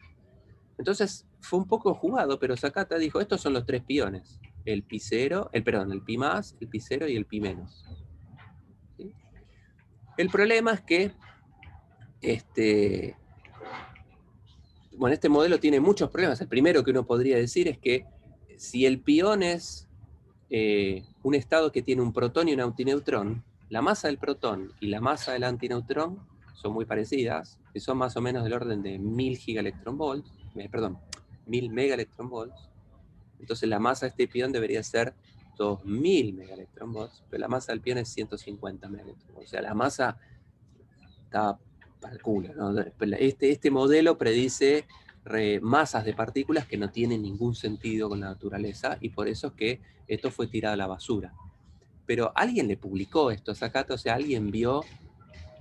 Entonces fue un poco jugado, pero Sakata dijo, estos son los tres piones, el pi 0, el pi más, el pi 0 y el pi menos. ¿Sí? El problema es que este modelo tiene muchos problemas. El primero que uno podría decir es que si el pión es un estado que tiene un protón y un antineutrón, la masa del protón y la masa del antineutrón son muy parecidas, que son más o menos del orden de 1000 megaelectronvolts. Entonces la masa de este pión debería ser 2000 megaelectronvolts, pero la masa del pión es 150 megaelectronvolts. O sea, la masa está para el culo, ¿no? Este modelo predice masas de partículas que no tienen ningún sentido con la naturaleza, y por eso es que esto fue tirado a la basura. Pero alguien le publicó esto a Sakata, o sea, alguien vio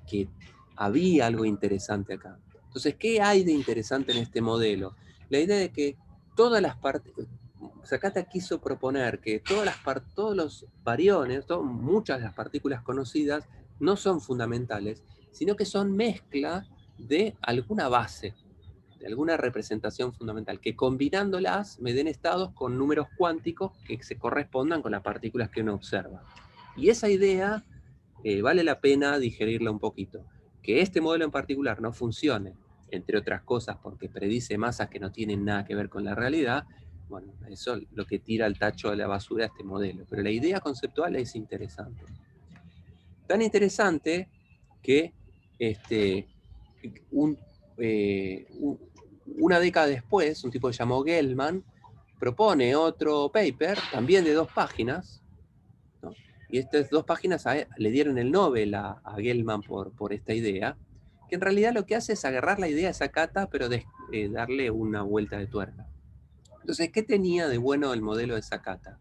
que había algo interesante acá. Entonces, ¿qué hay de interesante en este modelo? La idea de que todas las partículas, Sakata quiso proponer que todos los bariones, muchas de las partículas conocidas, no son fundamentales, sino que son mezcla de alguna base, de alguna representación fundamental, que combinándolas me den estados con números cuánticos que se correspondan con las partículas que uno observa. Y esa idea vale la pena digerirla un poquito. Que este modelo en particular no funcione, entre otras cosas porque predice masas que no tienen nada que ver con la realidad, bueno, eso es lo que tira al tacho de la basura este modelo. Pero la idea conceptual es interesante. Tan interesante que una década después, un tipo que se llamó Gell-Mann propone otro paper, también de 2 páginas, ¿no? Y estas 2 páginas le dieron el Nobel a Gell-Mann por esta idea, que en realidad lo que hace es agarrar la idea de Sakata, pero darle una vuelta de tuerca. Entonces, ¿qué tenía de bueno el modelo de Sakata?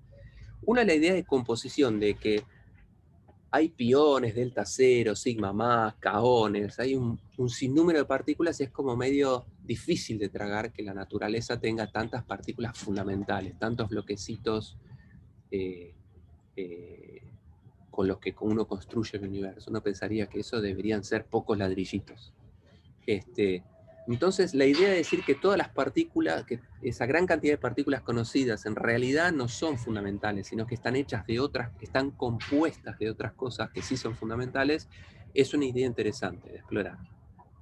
Una, la idea de composición, de que hay piones, delta cero, sigma más, caones, hay un sinnúmero de partículas y es como medio difícil de tragar que la naturaleza tenga tantas partículas fundamentales, tantos bloquecitos con los que uno construye el universo. Uno pensaría que eso deberían ser pocos ladrillitos. Entonces, la idea de decir que todas las partículas, que esa gran cantidad de partículas conocidas en realidad no son fundamentales, sino que están hechas de otras, que están compuestas de otras cosas que sí son fundamentales, es una idea interesante de explorar.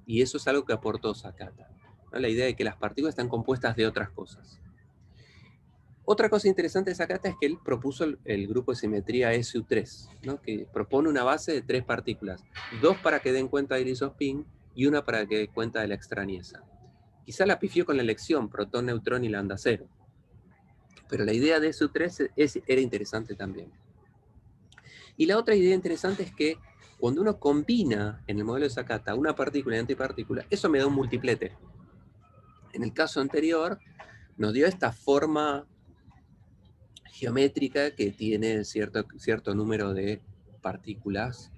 Y eso es algo que aportó Sakata, ¿no? La idea de que las partículas están compuestas de otras cosas. Otra cosa interesante de Sakata es que él propuso el grupo de simetría SU3, ¿no? Que propone una base de 3 partículas, 2 para que den cuenta del isospin y una para que dé cuenta de la extrañeza. Quizá la pifió con la elección, protón, neutrón y lambda cero. Pero la idea de SU3 era interesante también. Y la otra idea interesante es que cuando uno combina en el modelo de Sakata una partícula y antipartícula, eso me da un multiplete. En el caso anterior, nos dio esta forma geométrica que tiene cierto número de partículas,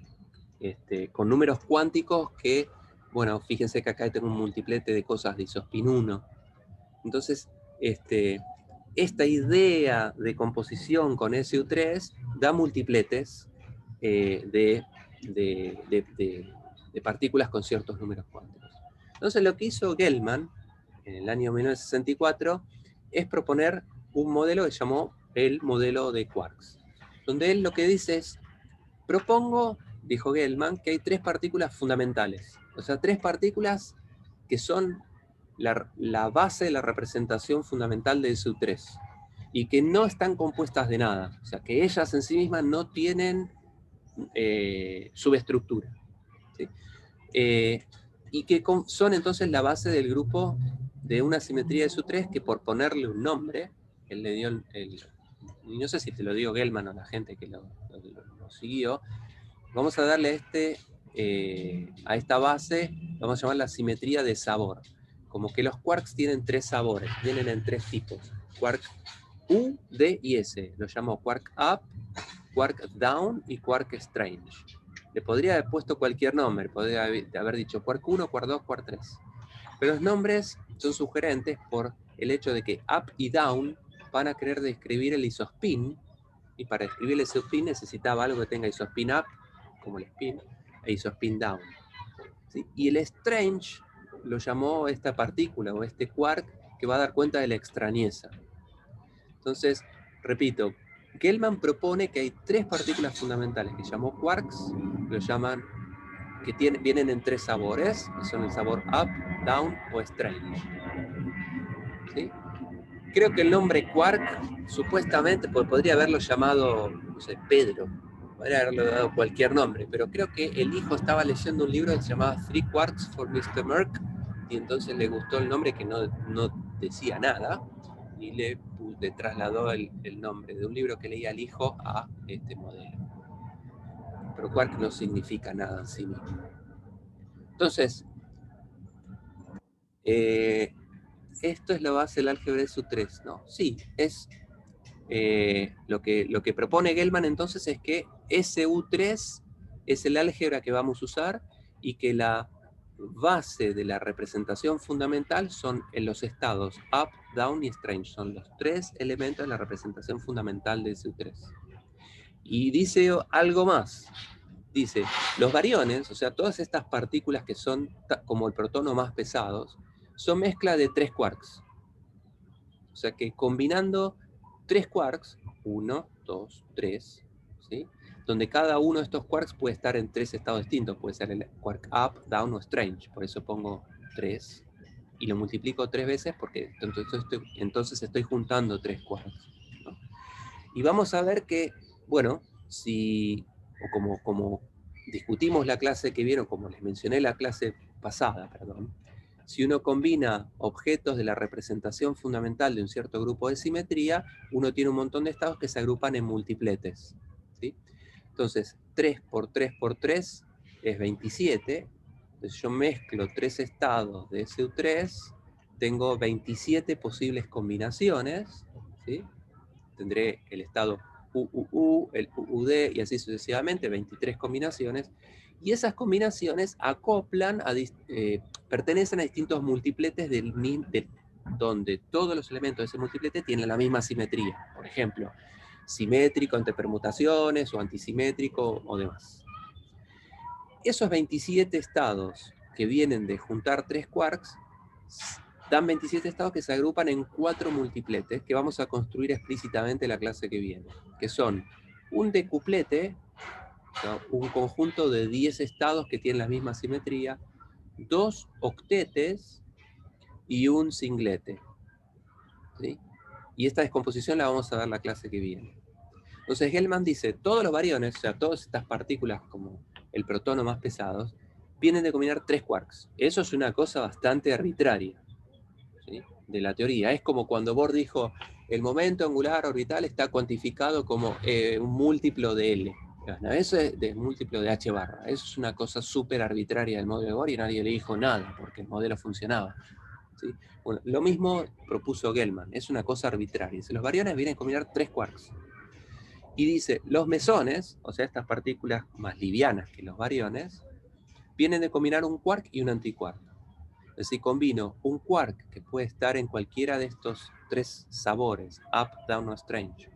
con números cuánticos que, bueno, fíjense que acá tengo un multiplete de cosas de isospin 1. Entonces, esta idea de composición con SU3 da multipletes de partículas con ciertos números cuánticos. Entonces, lo que hizo Gell-Mann en el año 1964 es proponer un modelo que llamó el modelo de quarks, donde él lo que dice es: propongo, dijo Gell-Mann, que hay 3 partículas fundamentales, o sea, 3 partículas que son la base de la representación fundamental de SU3, y que no están compuestas de nada, o sea, que ellas en sí mismas no tienen subestructura, ¿sí? Y que son entonces la base del grupo de una simetría de SU3 que, por ponerle un nombre, él le dio no sé si te lo digo Gell-Mann o la gente que lo siguió, vamos a darle a esta base, vamos a llamar la simetría de sabor. Como que los quarks tienen 3 sabores, vienen en 3 tipos. Quark U, D y S. Lo llamo quark up, quark down y quark strange. Le podría haber puesto cualquier nombre, podría haber dicho quark 1, quark 2, quark 3. Pero los nombres son sugerentes por el hecho de que up y down van a querer describir el isospin, y para describir el isospin necesitaba algo que tenga isospin up, como el spin, e isospin down, ¿sí? Y el strange lo llamó esta partícula o este quark que va a dar cuenta de la extrañeza. Entonces, repito, Gell-Mann propone que hay 3 partículas fundamentales que llamó quarks, lo llaman, que vienen en 3 sabores, que son el sabor up, down o strange, ¿sí? Creo que el nombre quark, supuestamente, podría haberlo llamado, no sé, Pedro, podría haberlo dado cualquier nombre, pero creo que el hijo estaba leyendo un libro que se llamaba 3 Quarks for Mr. Merck, y entonces le gustó el nombre que no decía nada, y le trasladó el nombre de un libro que leía el hijo a este modelo. Pero quark no significa nada en sí mismo. Entonces, esto es la base del álgebra SU3, ¿no? Sí, es lo que propone Gell-Mann entonces es que SU3 es el álgebra que vamos a usar, y que la base de la representación fundamental son en los estados up, down y strange. Son los 3 elementos de la representación fundamental de SU3. Y dice algo más. Dice, los bariones, o sea, todas estas partículas que son como el protono más pesados, son mezcla de 3 quarks. O sea que combinando 3 quarks, 1, 2, 3, ¿sí? Donde cada uno de estos quarks puede estar en 3 estados distintos. Puede ser el quark up, down o strange. Por eso pongo 3 y lo multiplico 3 veces porque entonces estoy juntando 3 quarks, ¿no? Y vamos a ver que, bueno, como discutimos la clase que vieron, como les mencioné la clase pasada, perdón, si uno combina objetos de la representación fundamental de un cierto grupo de simetría, uno tiene un montón de estados que se agrupan en multipletes, ¿sí? Entonces, 3 por 3 por 3 es 27. Entonces yo mezclo 3 estados de SU3, tengo 27 posibles combinaciones, ¿sí? Tendré el estado UUU, el UUD y así sucesivamente, 23 combinaciones. Y esas combinaciones acoplan, pertenecen a distintos multipletes donde todos los elementos de ese multiplete tienen la misma simetría. Por ejemplo, simétrico entre permutaciones o antisimétrico o demás. Esos 27 estados que vienen de juntar 3 quarks dan 27 estados que se agrupan en 4 multipletes que vamos a construir explícitamente en la clase que viene, que son un decuplete, ¿no? Un conjunto de 10 estados que tienen la misma simetría, 2 octetes y un singlete, ¿sí? Y esta descomposición la vamos a ver en la clase que viene. Entonces Gell-Mann dice, todos los bariones, o sea, todas estas partículas como el protono más pesados, vienen de combinar 3 quarks. Eso es una cosa bastante arbitraria, ¿sí? De la teoría. Es como cuando Bohr dijo, el momento angular orbital está cuantificado como un múltiplo de L. Bueno, eso es de múltiplo de H barra. Eso es una cosa súper arbitraria del modelo de Bohr y nadie le dijo nada, porque el modelo funcionaba, ¿sí? Bueno, lo mismo propuso Gell-Mann, es una cosa arbitraria. Dice, los bariones vienen a combinar 3 quarks. Y dice, los mesones, o sea, estas partículas más livianas que los bariones, vienen de combinar un quark y un antiquark. Es decir, combino un quark que puede estar en cualquiera de estos 3 sabores, up, down o strange,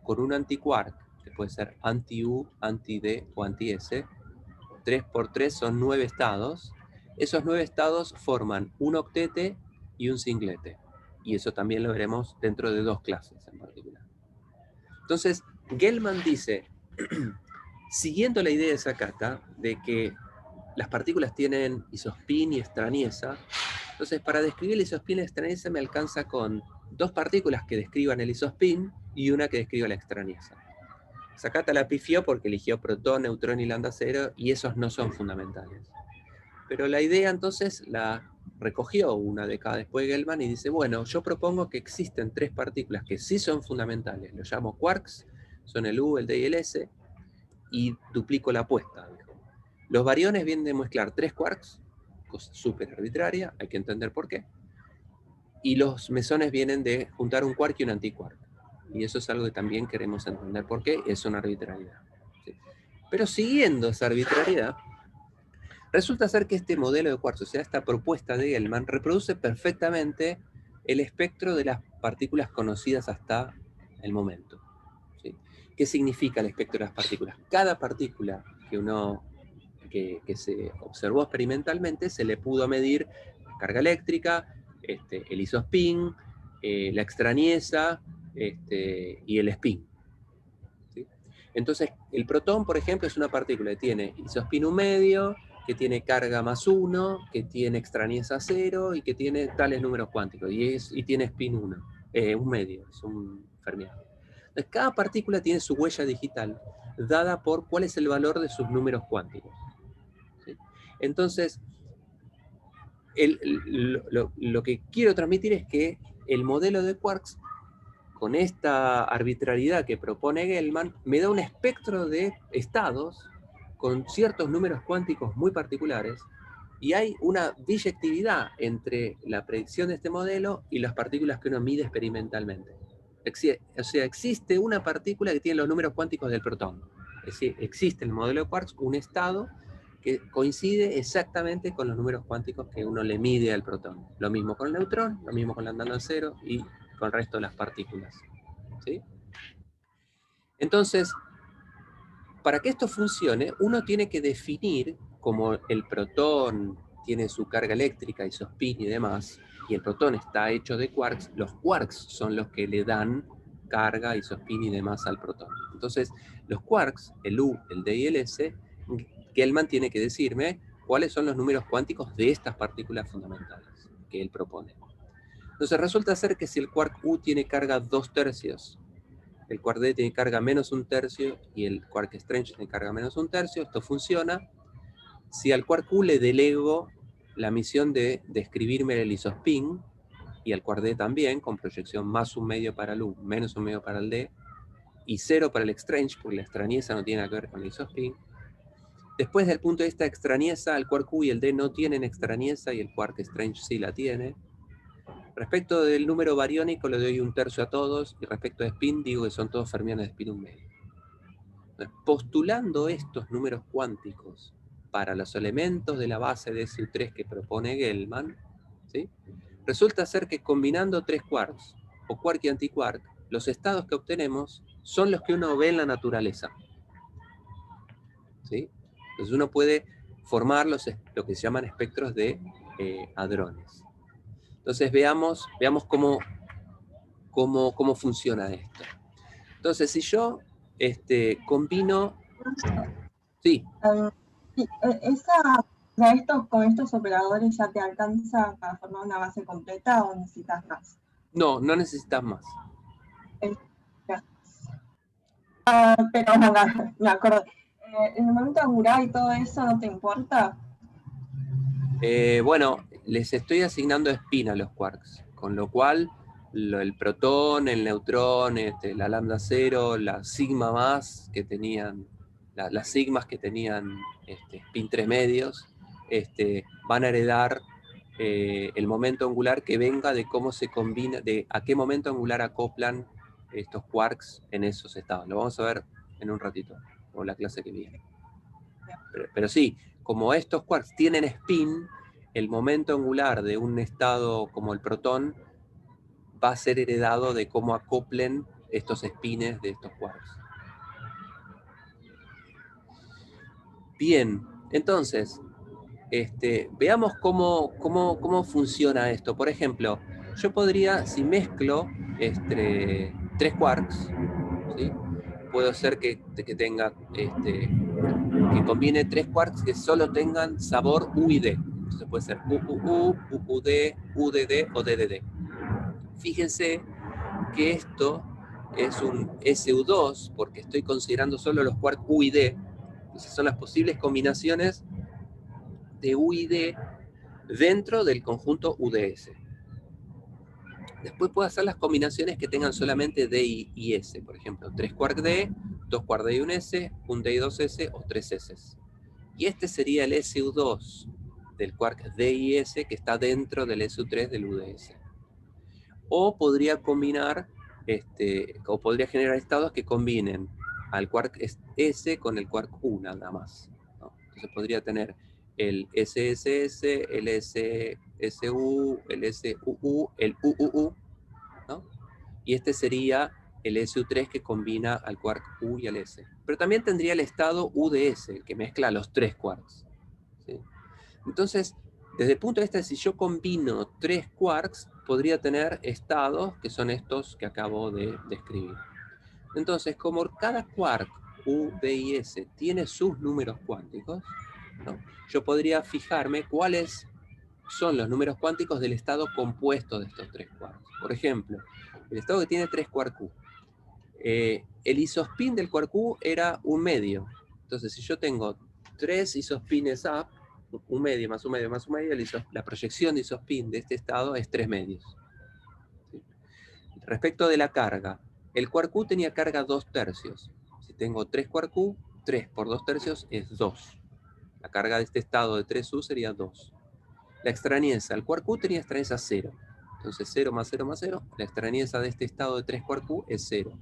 con un antiquark, que puede ser anti-U, anti-D o anti-S. 3 por 3 son 9 estados. Esos 9 estados forman un octete y un singlete. Y eso también lo veremos dentro de 2 clases en particular. Entonces, Gell-Mann dice, siguiendo la idea de Sakata, de que las partículas tienen isospin y extrañeza, entonces para describir el isospin y la extrañeza me alcanza con 2 partículas que describan el isospin y una que describa la extrañeza. Sakata la pifió porque eligió protón, neutrón y lambda cero, y esos no son fundamentales. Pero la idea entonces la recogió una década después de Gell-Mann y dice, bueno, yo propongo que existen 3 partículas que sí son fundamentales, los llamo quarks, son el U, el D y el S, y duplico la apuesta, dijo. Los bariones vienen de mezclar 3 quarks, cosa súper arbitraria, hay que entender por qué, y los mesones vienen de juntar un quark y un antiquark. Y eso es algo que también queremos entender por qué, es una arbitrariedad, ¿sí? Pero siguiendo esa arbitrariedad, resulta ser que este modelo de quarks, o sea, esta propuesta de Gell-Mann, reproduce perfectamente el espectro de las partículas conocidas hasta el momento, ¿sí? ¿Qué significa el espectro de las partículas? Cada partícula que se observó experimentalmente se le pudo medir la carga eléctrica, el isospin, la extrañeza y el spin, ¿sí? Entonces, el protón, por ejemplo, es una partícula que tiene isospin 1 medio, que tiene carga más 1, que tiene extrañeza 0 y que tiene tales números cuánticos, y tiene spin 1, un medio, es un fermión. Entonces, cada partícula tiene su huella digital dada por cuál es el valor de sus números cuánticos, ¿sí? Entonces, lo que quiero transmitir es que el modelo de quarks, con esta arbitrariedad que propone Gell-Mann, me da un espectro de estados con ciertos números cuánticos muy particulares, y hay una biyectividad entre la predicción de este modelo y las partículas que uno mide experimentalmente. O sea, existe una partícula que tiene los números cuánticos del protón. Es decir, existe en el modelo de quarks un estado que coincide exactamente con los números cuánticos que uno le mide al protón. Lo mismo con el neutrón, lo mismo con la andando al cero y con el resto de las partículas. ¿Sí? Entonces, para que esto funcione, uno tiene que definir, como el protón tiene su carga eléctrica, isospin y demás, y el protón está hecho de quarks, los quarks son los que le dan carga, isospin y demás al protón. Entonces, los quarks, el U, el D y el S, Gell-Mann tiene que decirme cuáles son los números cuánticos de estas partículas fundamentales que él propone. Entonces, resulta ser que si el quark U tiene carga 2/3, el quark D tiene carga menos 1/3 y el quark strange tiene carga menos 1/3, esto funciona si al quark U le delego la misión de describirme el isospin, y al quark D también, con proyección más 1/2 para el U, menos 1/2 para el D, y 0 para el exchange, porque la extrañeza no tiene nada que ver con el isospin. Después, desde el punto de vista de extrañeza, el quark U y el D no tienen extrañeza y el quark strange sí la tiene. Respecto del número bariónico le doy 1/3 a todos, y respecto de spin digo que son todos fermiones de spin 1/2. Entonces, postulando estos números cuánticos para los elementos de la base de SU3 que propone Gell-Mann, ¿sí? Resulta ser que combinando 3 quarks, o quark y antiquark, los estados que obtenemos son los que uno ve en la naturaleza. ¿Sí? Entonces uno puede formar lo que se llaman espectros de hadrones. Entonces veamos cómo funciona esto. Entonces, si yo combino... Sí. Sí, con estos operadores ya te alcanza para formar una base completa o necesitas más. No necesitas más. Pero me acuerdo. En el momento angular y todo eso, ¿no te importa? Bueno, les estoy asignando spin a los quarks, con lo cual el protón, el neutrón, la lambda 0, la sigma más que tenían, las sigmas que tenían spin 3 medios, van a heredar el momento angular que venga de cómo se combina, de a qué momento angular acoplan estos quarks en esos estados. Lo vamos a ver en un ratito, o la clase que viene. Pero sí, como estos quarks tienen spin, el momento angular de un estado como el protón va a ser heredado de cómo acoplen estos spines de estos quarks. Bien, entonces, veamos cómo funciona esto. Por ejemplo, yo podría, si mezclo 3 quarks, ¿sí? Puedo hacer que tenga, que combine 3 quarks que solo tengan sabor U y D. Entonces puede ser UUU, UUD, UDD o DDD. Fíjense que esto es un SU2 porque estoy considerando solo los quarks U y D. Entonces son las posibles combinaciones de U y D dentro del conjunto UDS. Después puedo hacer las combinaciones que tengan solamente D y S. Por ejemplo, 3 quark D, 2 quark D y un S, un D y 2 S o 3 S. Y este sería el SU2 del quark D y S que está dentro del SU3 del UDS. O podría combinar, o podría generar estados que combinen al quark S con el quark U nada más, ¿no? Entonces podría tener el SSS, el SSU, el SUU, el UUU, ¿no? Y este sería el SU3 que combina al quark U y al S. Pero también tendría el estado UDS, el que mezcla los 3 quarks, ¿sí? Entonces, desde el punto de vista de si yo combino 3 quarks, podría tener estados que son estos que acabo de describir. Entonces, como cada quark U, D y S tiene sus números cuánticos, ¿no? Yo podría fijarme cuáles son los números cuánticos del estado compuesto de estos 3 quarks. Por ejemplo, el estado que tiene 3 quark U. El isospin del quark U era 1/2. Entonces, si yo tengo 3 isospines up, 1/2 más 1/2 más 1/2, la proyección de isospin de este estado es 3 medios. ¿Sí? Respecto de la carga, el quark U tenía carga 2/3. Si tengo 3 quark U, 3 por 2/3 es 2. La carga de este estado de 3U sería 2. La extrañeza, el quark U tenía extrañeza 0. Entonces 0 más 0 más 0, la extrañeza de este estado de 3 quark U es 0.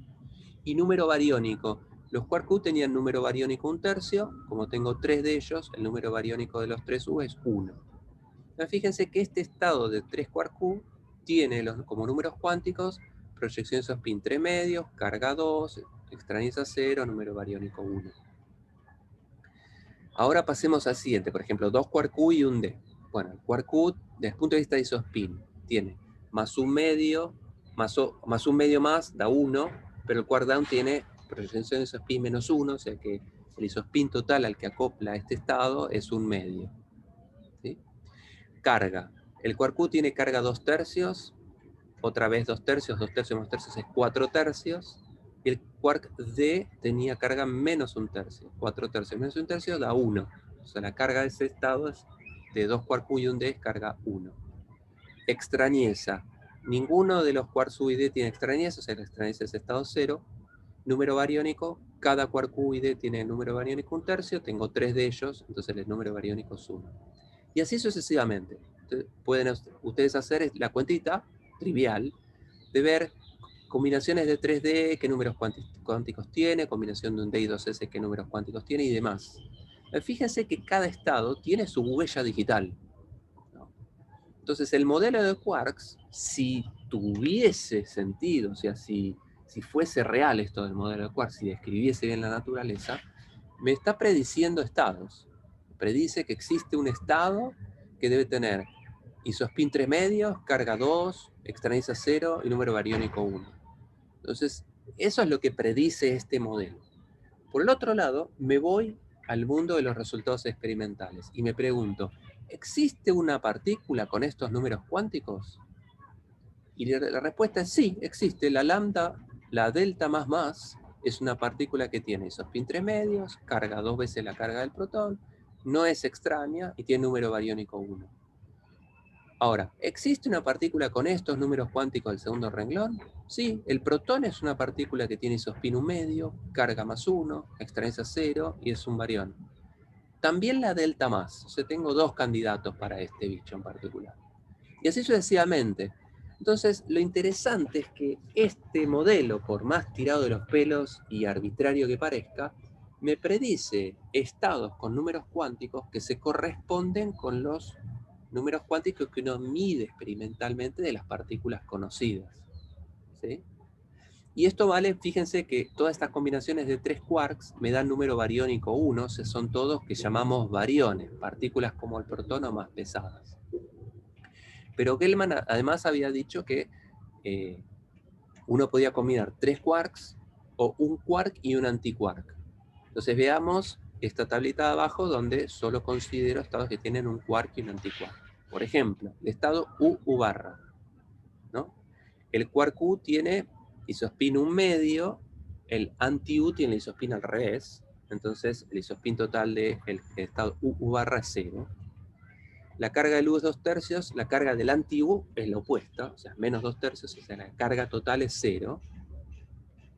Y número bariónico, Los quark Q tenían número bariónico 1/3, como tengo 3 de ellos, el número bariónico de los 3U es 1. Entonces, fíjense que este estado de 3 quark Q tiene como números cuánticos proyección de spin 3 medios, carga 2, extrañeza 0, número bariónico 1. Ahora pasemos al siguiente, por ejemplo, 2 quark Q y un D. Bueno, el quark Q, desde el punto de vista de isospin, tiene más un medio, más un medio más, da 1, pero el quark down tiene proyección de isospin menos 1, o sea que el isospin total al que acopla este estado es un medio. ¿Sí? Carga. El quark Q tiene carga 2/3, otra vez 2/3 más tercios es 4/3, y el quark D tenía carga menos 1/3. 4/3 menos 1/3 da 1. O sea, la carga de ese estado es de 2 quark Q y un D es carga 1. Extrañeza. Ninguno de los quarks U y D tiene extrañeza, o sea, la extrañeza es estado 0. Número bariónico, cada quark U y D tiene el número bariónico 1/3, tengo 3 de ellos, entonces el número bariónico es 1. Y así sucesivamente. Entonces, pueden ustedes hacer la cuentita trivial de ver combinaciones de 3D, qué números cuánticos tiene, combinación de un D y 2S, qué números cuánticos tiene y demás. Fíjense que cada estado tiene su huella digital, ¿no? Entonces el modelo de quarks, si tuviese sentido, o sea, si fuese real esto del modelo de quarks, si describiese bien la naturaleza, me está prediciendo estados. Predice que existe un estado que debe tener isospin 3 medios, carga 2, extrañeza 0 y número bariónico 1. Entonces, eso es lo que predice este modelo. Por el otro lado, me voy al mundo de los resultados experimentales y me pregunto, ¿existe una partícula con estos números cuánticos? Y la respuesta es sí, existe. La lambda, la delta más, es una partícula que tiene isospin 3 medios, carga 2 veces la carga del protón, no es extraña y tiene número bariónico 1. Ahora, ¿existe una partícula con estos números cuánticos del segundo renglón? Sí, el protón es una partícula que tiene isospin 1 medio, carga más 1, extrañeza 0 y es un barión. También la delta más, o sea, tengo 2 candidatos para este bicho en particular. Y así sucesivamente. Entonces, lo interesante es que este modelo, por más tirado de los pelos y arbitrario que parezca, me predice estados con números cuánticos que se corresponden con los números cuánticos que uno mide experimentalmente de las partículas conocidas. ¿Sí? Y esto vale, fíjense que todas estas combinaciones de 3 quarks me dan número bariónico 1, son todos que llamamos bariones, partículas como el protón o más pesadas. Pero Gell-Mann además había dicho que uno podía combinar 3 quarks o un quark y un antiquark. Entonces veamos esta tablita de abajo donde solo considero estados que tienen un quark y un antiquark. Por ejemplo, el estado U barra, ¿no? El quark U tiene isospin 1 medio, el anti-U tiene el isospin al revés, entonces el isospin total del estado U barra es 0. La carga del U es 2/3, la carga del anti-U es la opuesta, o sea, menos 2/3, o sea, la carga total es 0.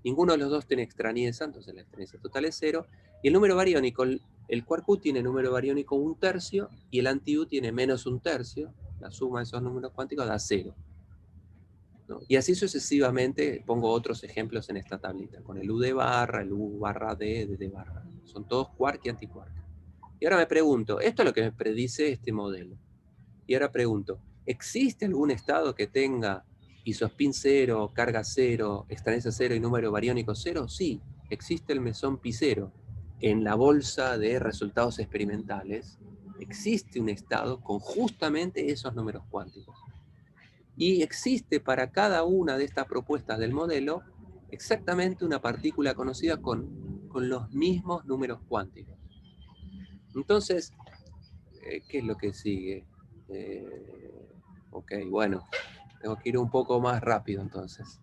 Ninguno de los dos tiene extrañeza, entonces la extrañeza total es 0. Y el número bariónico, el quark U tiene número bariónico 1/3 y el anti-U tiene menos 1/3. La suma de esos números cuánticos da 0. ¿No? Y así sucesivamente pongo otros ejemplos en esta tablita, con el U de barra, el U barra D, D barra. Son todos quark y antiquark. Y ahora me pregunto, esto es lo que me predice este modelo. Y ahora pregunto, ¿existe algún estado que tenga isospin 0, carga 0, extrañeza 0 y número bariónico 0? Sí, existe el mesón pi 0. En la bolsa de resultados experimentales existe un estado con justamente esos números cuánticos. Y existe para cada una de estas propuestas del modelo exactamente una partícula conocida con los mismos números cuánticos. Entonces, ¿qué es lo que sigue? Ok, bueno, tengo que ir un poco más rápido entonces.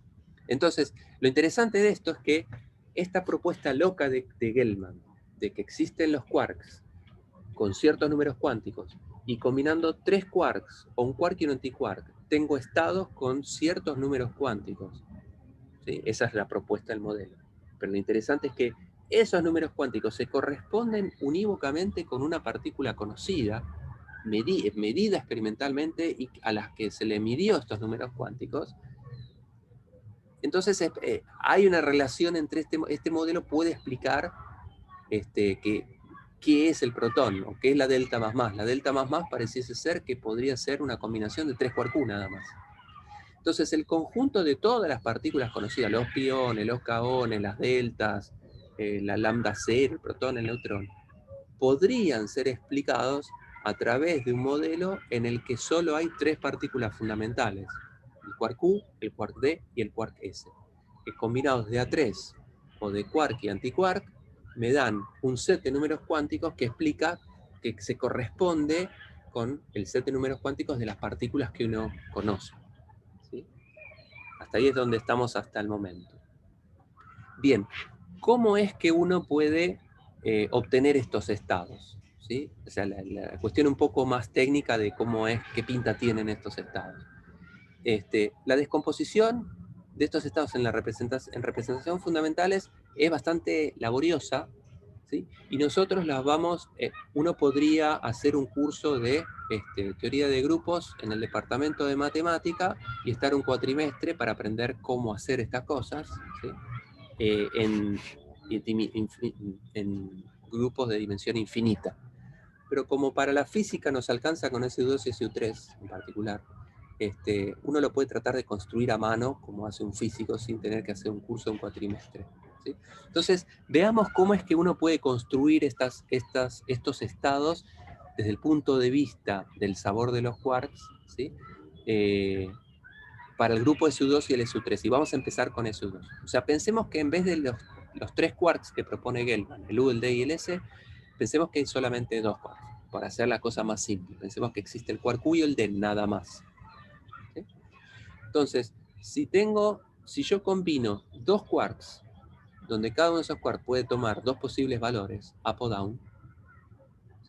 Entonces, lo interesante de esto es que esta propuesta loca de Gell-Mann, de que existen los quarks con ciertos números cuánticos, y combinando 3 quarks, o un quark y un antiquark, tengo estados con ciertos números cuánticos. ¿Sí? Esa es la propuesta del modelo. Pero lo interesante es que esos números cuánticos se corresponden unívocamente con una partícula conocida, medida experimentalmente, y a las que se le midió estos números cuánticos, Entonces hay una relación entre este modelo puede explicar qué es el protón, o qué es la delta más más. La delta más más pareciese ser que podría ser una combinación de 3 quark nada más. Entonces el conjunto de todas las partículas conocidas, los piones, los kaones, las deltas, la lambda 0, el protón, el neutrón, podrían ser explicados a través de un modelo en el que solo hay 3 partículas fundamentales, el quark U, el quark D y el quark S, que combinados de A3 o de quark y antiquark me dan un set de números cuánticos que explica que se corresponde con el set de números cuánticos de las partículas que uno conoce. ¿Sí? Hasta ahí es donde estamos hasta el momento. Bien, ¿cómo es que uno puede obtener estos estados? ¿Sí? O sea, la cuestión un poco más técnica de cómo es, qué pinta tienen estos estados. La descomposición de estos estados en representación fundamentales es bastante laboriosa, ¿sí? Y nosotros uno podría hacer un curso de teoría de grupos en el departamento de matemática y estar un cuatrimestre para aprender cómo hacer estas cosas, ¿sí? en grupos de dimensión infinita. Pero como para la física nos alcanza con SU2 y SU3 en particular, uno lo puede tratar de construir a mano, como hace un físico, sin tener que hacer un curso de un cuatrimestre, ¿sí? Entonces, veamos cómo es que uno puede construir estos estados desde el punto de vista del sabor de los quarks, ¿sí? Para el grupo SU2 y el SU3. Y vamos a empezar con SU2. O sea, pensemos que en vez de los 3 quarks que propone Gell-Mann, el U, el D y el S, pensemos que hay solamente 2 quarks. Para hacer la cosa más simple, pensemos que existe el quark U y el D, nada más. ¿Sí? Entonces, si yo combino 2 quarks, donde cada uno de esos quarks puede tomar 2 posibles valores, up o down,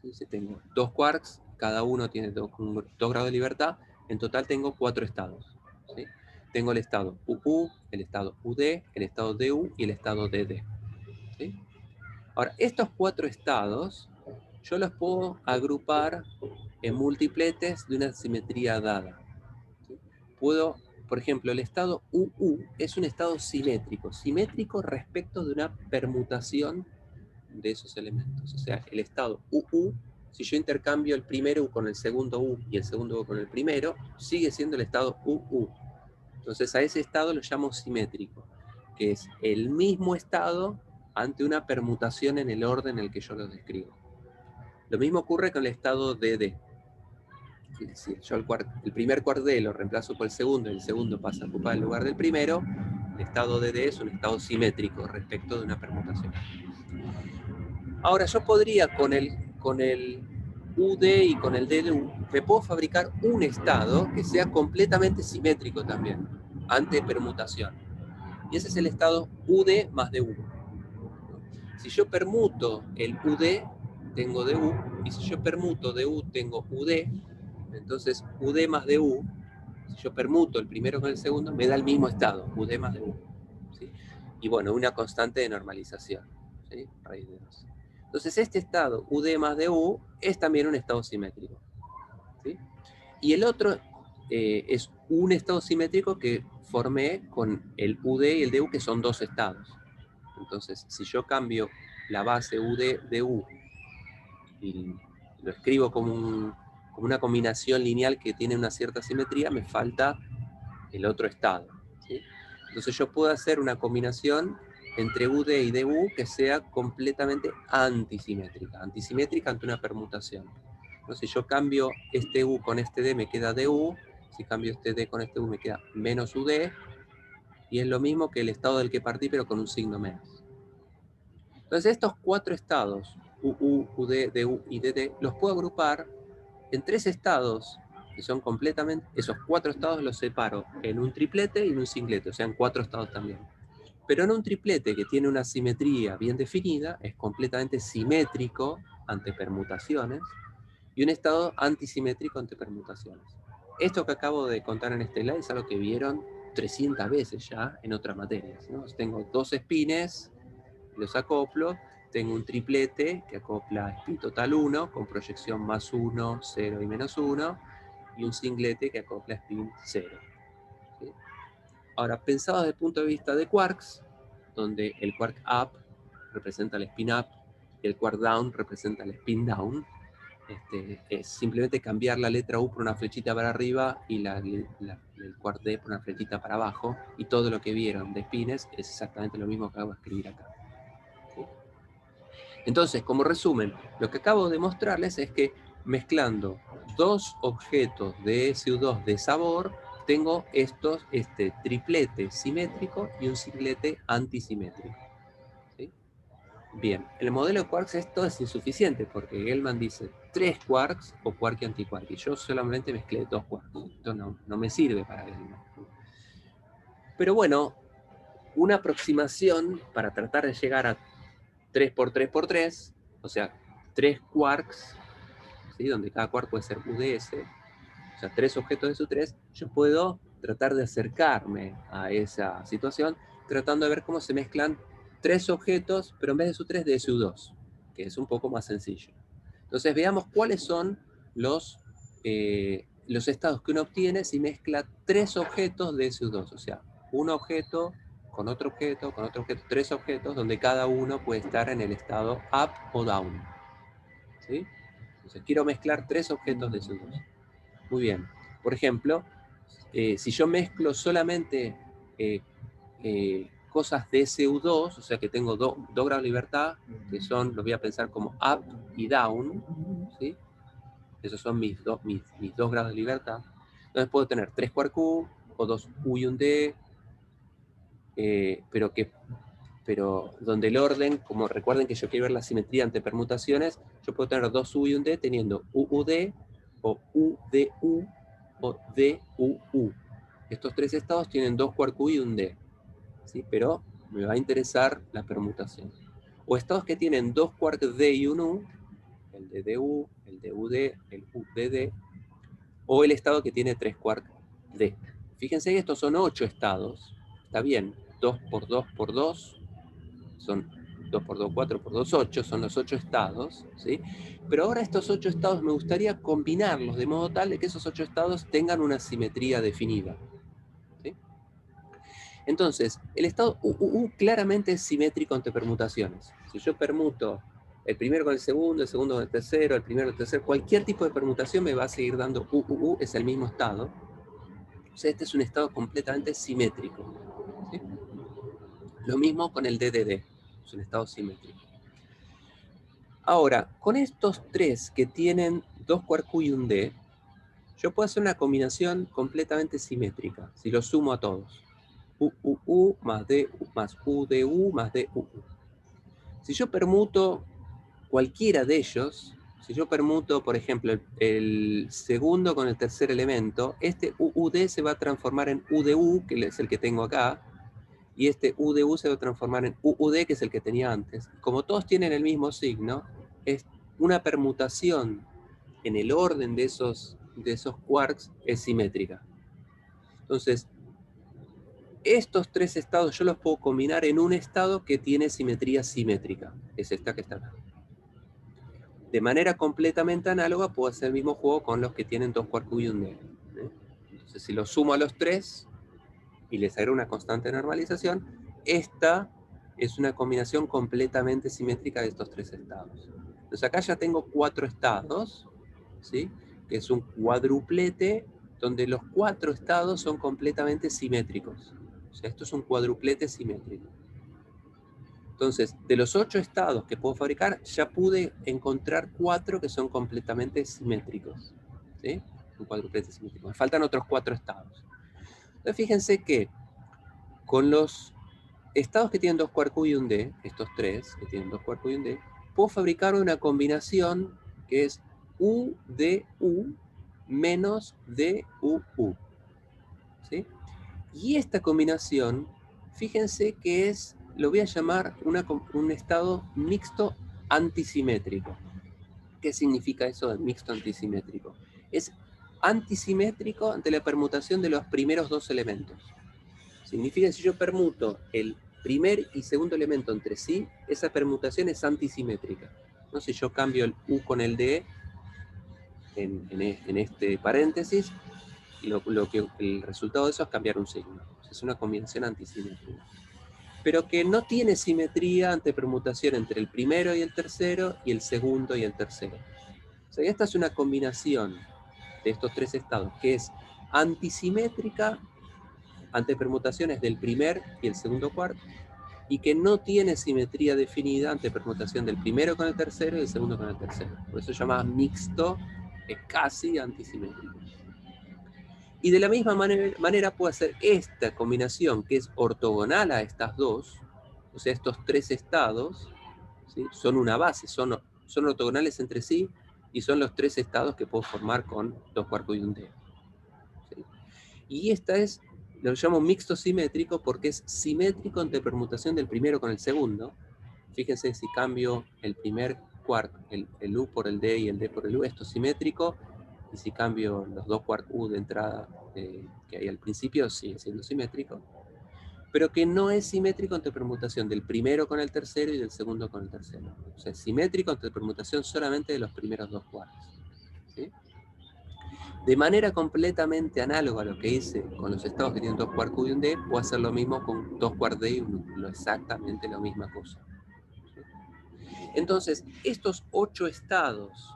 ¿sí? Si tengo 2 quarks, cada uno tiene 2 grados de libertad, en total tengo 4 estados. ¿Sí? Tengo el estado UU, el estado UD, el estado DU y el estado DD. ¿Sí? Ahora, estos 4 estados, yo los puedo agrupar en multipletes de una simetría dada. ¿Sí? Por ejemplo, el estado UU es un estado simétrico respecto de una permutación de esos elementos. O sea, el estado UU, si yo intercambio el primero U con el segundo U y el segundo U con el primero, sigue siendo el estado UU. Entonces a ese estado lo llamo simétrico, que es el mismo estado ante una permutación en el orden en el que yo lo describo. Lo mismo ocurre con el estado DD. Es decir, yo el primer quark D lo reemplazo por el segundo, y el segundo pasa a ocupar el lugar del primero. El estado DD es un estado simétrico respecto de una permutación. Ahora, yo podría con el UD y con el DDU, me puedo fabricar un estado que sea completamente simétrico también, ante permutación. Y ese es el estado UD más DU. Si yo permuto el UD, tengo DU, y si yo permuto DU, tengo UD. Entonces, UD más DU, si yo permuto el primero con el segundo, me da el mismo estado, UD más DU. ¿Sí? Y bueno, una constante de normalización, ¿sí? Raíz de 2. Entonces, este estado, UD más DU, es también un estado simétrico. ¿Sí? Y el otro es un estado simétrico que formé con el UD y el DU, que son 2 estados. Entonces, si yo cambio la base UD-DU y lo escribo como una combinación lineal que tiene una cierta simetría, me falta el otro estado. ¿Sí? Entonces yo puedo hacer una combinación entre UD y DU que sea completamente antisimétrica ante una permutación. Entonces si yo cambio este U con este D me queda DU, si cambio este D con este U me queda menos UD, y es lo mismo que el estado del que partí pero con un signo menos. Entonces estos 4 estados, UU, UD, DU y DD, los puedo agrupar en 3 estados, que son completamente, esos 4 estados los separo en un triplete y en un singlete, o sea, en 4 estados también. Pero en un triplete que tiene una simetría bien definida, es completamente simétrico ante permutaciones, y un estado antisimétrico ante permutaciones. Esto que acabo de contar en este slide es algo que vieron 300 veces ya en otras materias, ¿no? Tengo 2 espines, los acoplo, tengo un triplete que acopla spin total 1 con proyección más 1, 0 y menos 1, y un singlete que acopla spin 0. ¿Sí? Ahora, pensado desde el punto de vista de quarks, donde el quark up representa el spin up y el quark down representa el spin down, es simplemente cambiar la letra U por una flechita para arriba y el quark D por una flechita para abajo, y todo lo que vieron de spines es exactamente lo mismo que acabo de escribir acá. ¿Sí? Entonces, como resumen, lo que acabo de mostrarles es que mezclando dos objetos de SU2 de sabor, tengo este triplete simétrico y un triplete antisimétrico. ¿Sí? Bien, en el modelo de quarks esto es insuficiente, porque Gell-Mann dice 3 quarks o quark y antiquark, y yo solamente mezclé 2 quarks. Esto no me sirve para Gell-Mann. Pero bueno, una aproximación para tratar de llegar a 3 por 3 por 3, o sea, 3 quarks, ¿sí? Donde cada quark puede ser UDS, o sea, 3 objetos de SU3, yo puedo tratar de acercarme a esa situación, tratando de ver cómo se mezclan 3 objetos, pero en vez de SU3, de SU2, que es un poco más sencillo. Entonces veamos cuáles son los estados que uno obtiene si mezcla 3 objetos de SU2, o sea, un objeto con otro objeto, 3 objetos, donde cada uno puede estar en el estado up o down. ¿Sí? Entonces quiero mezclar 3 objetos de SU2. Muy bien. Por ejemplo, si yo mezclo solamente cosas de SU2, o sea que tengo 2 grados de libertad, que son, los voy a pensar como up y down, ¿sí? Esos son mis dos grados de libertad. Entonces puedo tener 3 quark U, o 2 U y un D, pero donde el orden, como recuerden que yo quiero ver la simetría ante permutaciones, yo puedo tener 2 U y un D teniendo UUD, o UDU, o DUU. Estos 3 estados tienen 2 quark U y un D, ¿sí? Pero me va a interesar la permutación. O estados que tienen 2 quark D y un U, el DDU, el DUD, el UDD, o el estado que tiene 3 quark D. Fíjense que estos son 8 estados, está bien, 2 por 2 por 2, son 2 por 2, 4 por 2, 8, son los 8 estados, ¿sí? Pero ahora estos 8 estados me gustaría combinarlos de modo tal de que esos 8 estados tengan una simetría definida. ¿Sí? Entonces, el estado UUU claramente es simétrico ante permutaciones. Si yo permuto el primero con el segundo con el tercero, el primero con el tercero, cualquier tipo de permutación me va a seguir dando UUU, es el mismo estado. O sea, este es un estado completamente simétrico. ¿Sí? Lo mismo con el DDD, es un estado simétrico. Ahora, con estos 3 que tienen 2 quark U y un D, yo puedo hacer una combinación completamente simétrica, si los sumo a todos. UUU más DU más UDU más DUU. Si yo permuto cualquiera de ellos, si yo permuto, por ejemplo, el segundo con el tercer elemento, este UUD se va a transformar en UDU, que es el que tengo acá, y este UDU se va a transformar en UUD, que es el que tenía antes. Como todos tienen el mismo signo, es una permutación en el orden de esos quarks es simétrica. Entonces, estos 3 estados yo los puedo combinar en un estado que tiene simetría simétrica. Es esta que está acá. De manera completamente análoga puedo hacer el mismo juego con los que tienen 2 quark U y un D. Entonces, si los sumo a los 3 y les agrego una constante de normalización, esta es una combinación completamente simétrica de estos 3 estados. Entonces acá ya tengo 4 estados, ¿sí? Que es un cuadruplete donde los 4 estados son completamente simétricos. O sea, esto es un cuadruplete simétrico. Entonces, de los 8 estados que puedo fabricar, ya pude encontrar 4 que son completamente simétricos. ¿Sí? Un cuadruplete simétrico. Me faltan otros 4 estados. Entonces, fíjense que con los estados que tienen 2 quark U y un D, estos 3 que tienen 2 quark U y un D, puedo fabricar una combinación que es UDU menos DUU. ¿Sí? Y esta combinación, fíjense que es, lo voy a llamar un estado mixto antisimétrico. ¿Qué significa eso de mixto antisimétrico? Es antisimétrico ante la permutación de los primeros 2 elementos. Significa que si yo permuto el primer y segundo elemento entre sí, esa permutación es antisimétrica. ¿No? Si yo cambio el U con el D en este paréntesis, el resultado de eso es cambiar un signo. Es una combinación antisimétrica. Pero que no tiene simetría ante permutación entre el primero y el tercero y el segundo y el tercero. O sea, esta es una combinación de estos tres estados que es antisimétrica ante permutaciones del primer y el segundo cuarto, y que no tiene simetría definida ante permutación del primero con el tercero y el segundo con el tercero. Por eso se llama mixto, es casi antisimétrico. Y de la misma manera puede ser esta combinación que es ortogonal a estas dos, o sea, estos tres estados, ¿sí? Son una base, son ortogonales entre sí, y son los tres estados que puedo formar con 2 quarks y un D. ¿Sí? Y esta es, lo llamo mixto simétrico porque es simétrico ante permutación del primero con el segundo. Fíjense si cambio el primer quark, el U por el D y el D por el U, esto es simétrico, y si cambio los 2 quark U de entrada que hay al principio, sigue siendo simétrico, pero que no es simétrico ante permutación del primero con el tercero y del segundo con el tercero. O sea, es simétrico ante permutación solamente de los primeros 2 quarks. ¿Sí? De manera completamente análoga a lo que hice con los estados que tienen 2 quark U y un D, puedo hacer lo mismo con 2 quark D y un U, exactamente la misma cosa. Entonces, estos 8 estados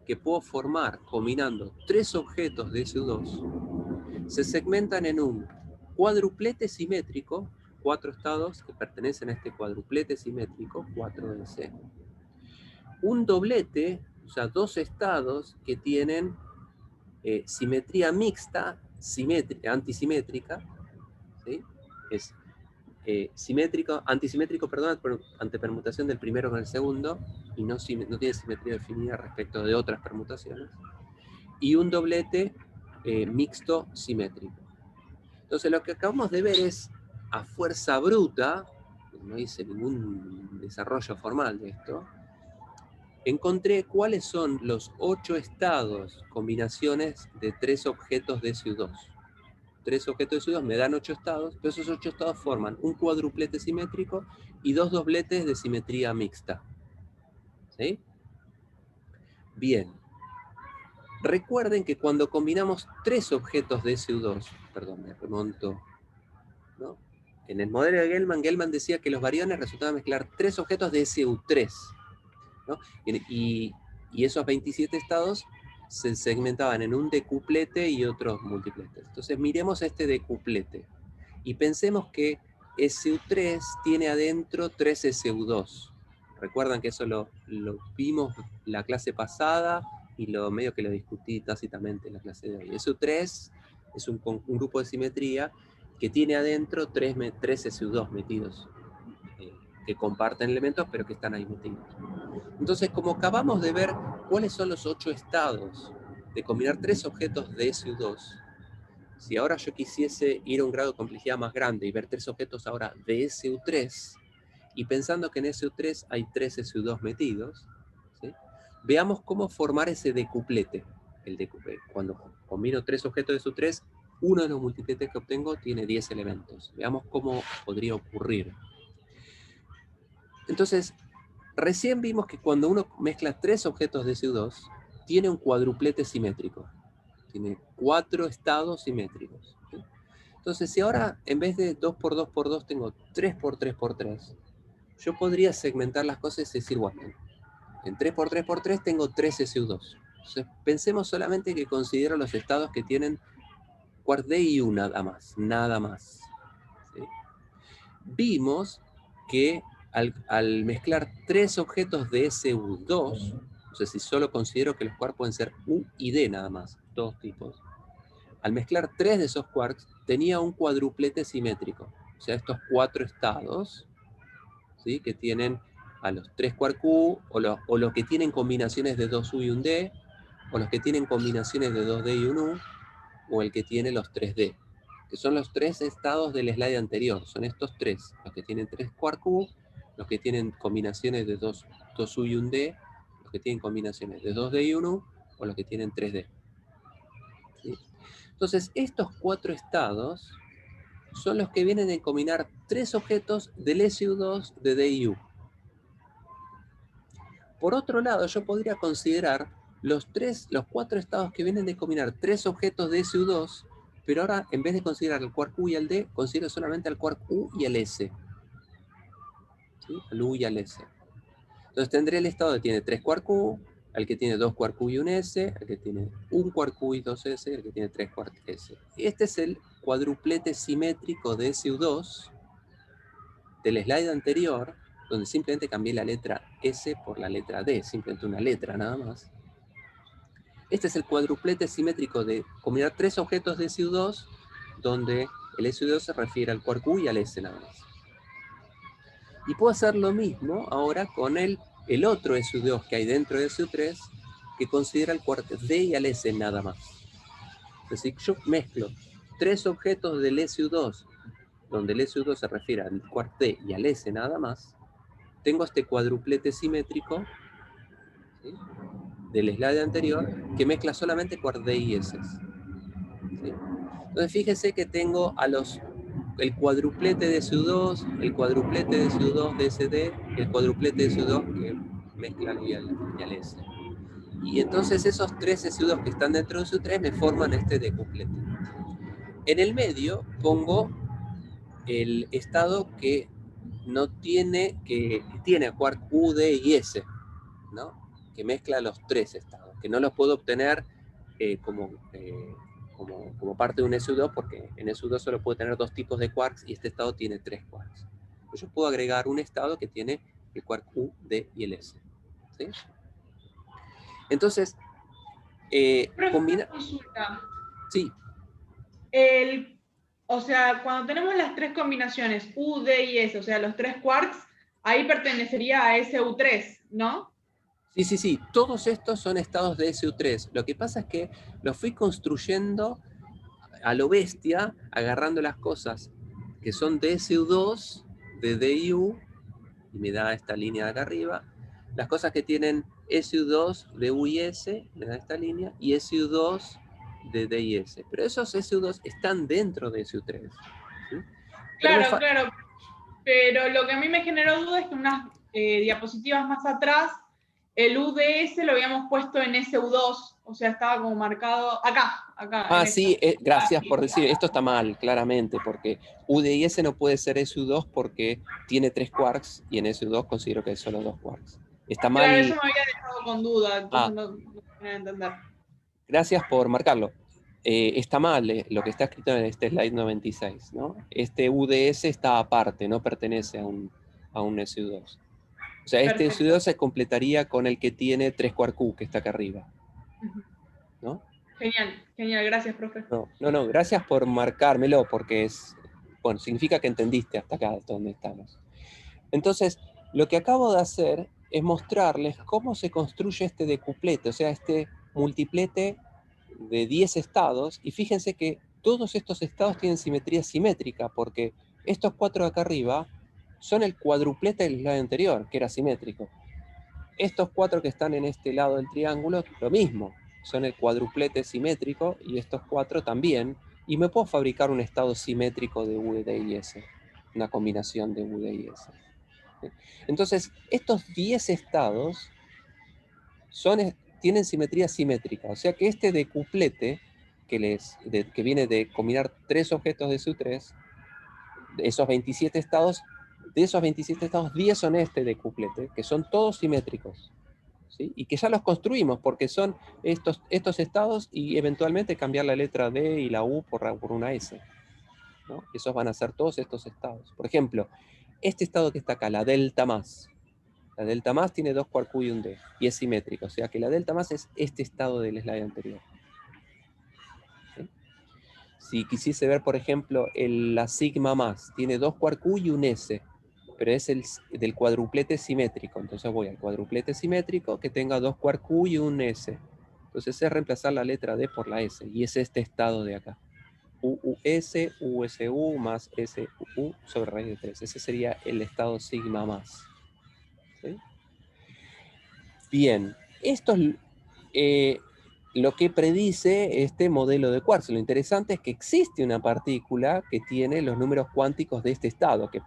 que puedo formar combinando 3 objetos de SU2 se segmentan en un cuadruplete simétrico, 4 estados que pertenecen a este cuadruplete simétrico, 4 de C. Un doblete, o sea, 2 estados que tienen simetría mixta, antisimétrica, ¿sí? Es antisimétrico, perdón, ante permutación del primero con el segundo, y no tiene simetría definida respecto de otras permutaciones, y un doblete mixto simétrico. Entonces lo que acabamos de ver es, a fuerza bruta, no hice ningún desarrollo formal de esto, encontré cuáles son los 8 estados, combinaciones de 3 objetos de SU2. 3 objetos de SU2 me dan 8 estados, pero esos 8 estados forman un cuadruplete simétrico y 2 dobletes de simetría mixta. ¿Sí? Bien. Recuerden que cuando combinamos 3 objetos de SU2, perdón, me remonto, ¿no? En el modelo de Gell-Mann decía que los variones resultaban mezclar 3 objetos de SU3, ¿no? Y esos 27 estados se segmentaban en un decuplete y otros multipletes. Entonces miremos este decuplete y pensemos que SU3 tiene adentro 3 SU2. Recuerdan que eso lo vimos la clase pasada y medio que lo discutí tácitamente en la clase de hoy. SU3 es un grupo de simetría que tiene adentro 3 SU2 metidos, que comparten elementos pero que están ahí metidos. Entonces, como acabamos de ver cuáles son los 8 estados de combinar 3 objetos de SU2, si ahora yo quisiese ir a un grado de complejidad más grande y ver 3 objetos ahora de SU3, y pensando que en SU3 hay 3 SU2 metidos, ¿sí? Veamos cómo formar ese decuplete. Cuando combino 3 objetos de SU3, uno de los multipletes que obtengo tiene 10 elementos. Veamos cómo podría ocurrir. Entonces, recién vimos que cuando uno mezcla 3 objetos de SU2, tiene un cuadruplete simétrico. Tiene 4 estados simétricos. ¿Sí? Entonces, si ahora en vez de 2x2x2 tengo 3x3x3, yo podría segmentar las cosas y decir, bueno, en 3x3x3 tengo 3 SU2. Entonces, pensemos solamente que considero los estados que tienen quark D y U nada más. Nada más. ¿Sí? Vimos que al mezclar 3 objetos de SU2, o sea, si solo considero que los quarks pueden ser U y D nada más, 2 tipos, al mezclar 3 de esos quarks, tenía un cuadruplete simétrico. O sea, estos 4 estados, ¿sí? Que tienen a los 3 quark U, o los que tienen combinaciones de 2U y un D, o los que tienen combinaciones de 2D y un U, o el que tiene los 3D, que son los 3 estados del slide anterior. Son estos 3, los que tienen 3 quark U, los que tienen combinaciones de 2U y un D, los que tienen combinaciones de 2D y un U, o los que tienen 3D. ¿Sí? Entonces, estos 4 estados son los que vienen de combinar 3 objetos del SU2 de D y U. Por otro lado, yo podría considerar los 4 estados que vienen de combinar 3 objetos de SU2 Pero ahora, en vez de considerar el quark U y el D, considero solamente el quark U y el S. ¿Sí? El U y el S. Entonces tendré el estado que tiene 3 quark U, el que tiene 2 quark U y un S, el que tiene un quark U y 2 S, el que tiene 3 quark S. Este es el cuadruplete simétrico de SU2 del slide anterior, donde simplemente cambié la letra S por la letra D, simplemente una letra nada más. Este es el cuadruplete simétrico de combinar 3 objetos de SU2, donde el SU2 se refiere al quark U y al S nada más. Y puedo hacer lo mismo ahora con el otro SU2 que hay dentro de SU3, que considera el quark D y al S nada más. Es decir, yo mezclo 3 objetos del SU2, donde el SU2 se refiere al quark D y al S nada más. Tengo este cuadruplete simétrico, ¿sí?, del slide anterior, que mezcla solamente quark D y S. ¿Sí? Entonces fíjese que tengo el cuadruplete de SU2, el cuadruplete de SU2 de SD, y el cuadruplete de SU2 que mezcla al y al S. Y entonces esos 3 SU2 que están dentro de SU3 me forman este decuplete. En el medio pongo el estado que no tiene, que tiene quark U, D y S, ¿no? Que mezcla los 3 estados, que no los puedo obtener como parte de un SU2, porque en SU2 solo puedo tener 2 tipos de quarks y este estado tiene 3 quarks. Pues yo puedo agregar un estado que tiene el quark U, D y el S. ¿Sí? Entonces, combina... Consulta. Sí. O sea, cuando tenemos las 3 combinaciones U, D y S, o sea, los 3 quarks, ahí pertenecería a SU3, ¿no? Sí. Todos estos son estados de SU3. Lo que pasa es que los fui construyendo a lo bestia, agarrando las cosas que son de SU2, de DU, y me da esta línea de acá arriba. Las cosas que tienen SU2 de U y S, me da esta línea, y SU2 de D y S. Pero esos SU2 están dentro de SU3. ¿Sí? Claro. Pero lo que a mí me generó duda es que unas diapositivas más atrás, el UDS lo habíamos puesto en SU2, o sea, estaba como marcado acá. Sí, gracias por decir, esto está mal, claramente, porque UDS no puede ser SU2 porque tiene 3 quarks, y en SU2 considero que hay solo 2 quarks. Está mal. Claro, eso me había dejado con duda, entonces no tenía que entender. Gracias por marcarlo. Está mal lo que está escrito en este slide 96, ¿no? Este UDS está aparte, no pertenece a un SU2. O sea, este SU2 se completaría con el que tiene 3 quark U, que está acá arriba. ¿No? Genial, gracias, profe. No, gracias por marcármelo, porque significa que entendiste hasta acá donde estamos. Entonces, lo que acabo de hacer es mostrarles cómo se construye este decuplete, o sea, este multiplete de 10 estados, y fíjense que todos estos estados tienen simetría simétrica, porque estos 4 de acá arriba son el cuadruplete del slide anterior, que era simétrico. Estos 4 que están en este lado del triángulo, lo mismo, son el cuadruplete simétrico, y estos 4 también, y me puedo fabricar un estado simétrico de U, D y S, una combinación de U, D y S. Entonces, estos 10 estados tienen simetría simétrica, o sea que este decuplete, que viene de combinar 3 objetos de SU3, de esos 27 estados, 10 son este decuplete, que son todos simétricos. ¿Sí? Y que ya los construimos, porque son estos estados, y eventualmente cambiar la letra D y la U por una S. ¿No? Esos van a ser todos estos estados. Por ejemplo, este estado que está acá, la delta más. La delta más tiene 2 quark U y un D, y es simétrico, o sea que la delta más es este estado del slide anterior. ¿Sí? Si quisiese ver, por ejemplo, la sigma más, tiene 2 quark U y un S, pero es del cuadruplete simétrico. Entonces voy al cuadruplete simétrico que tenga 2 quark U y un S. Entonces es reemplazar la letra D por la S, y es este estado de acá. UUS, USU más SU sobre raíz de 3. Ese sería el estado sigma más. ¿Sí? Bien, esto es lo que predice este modelo de quarks. Lo interesante es que existe una partícula que tiene los números cuánticos de este estado, que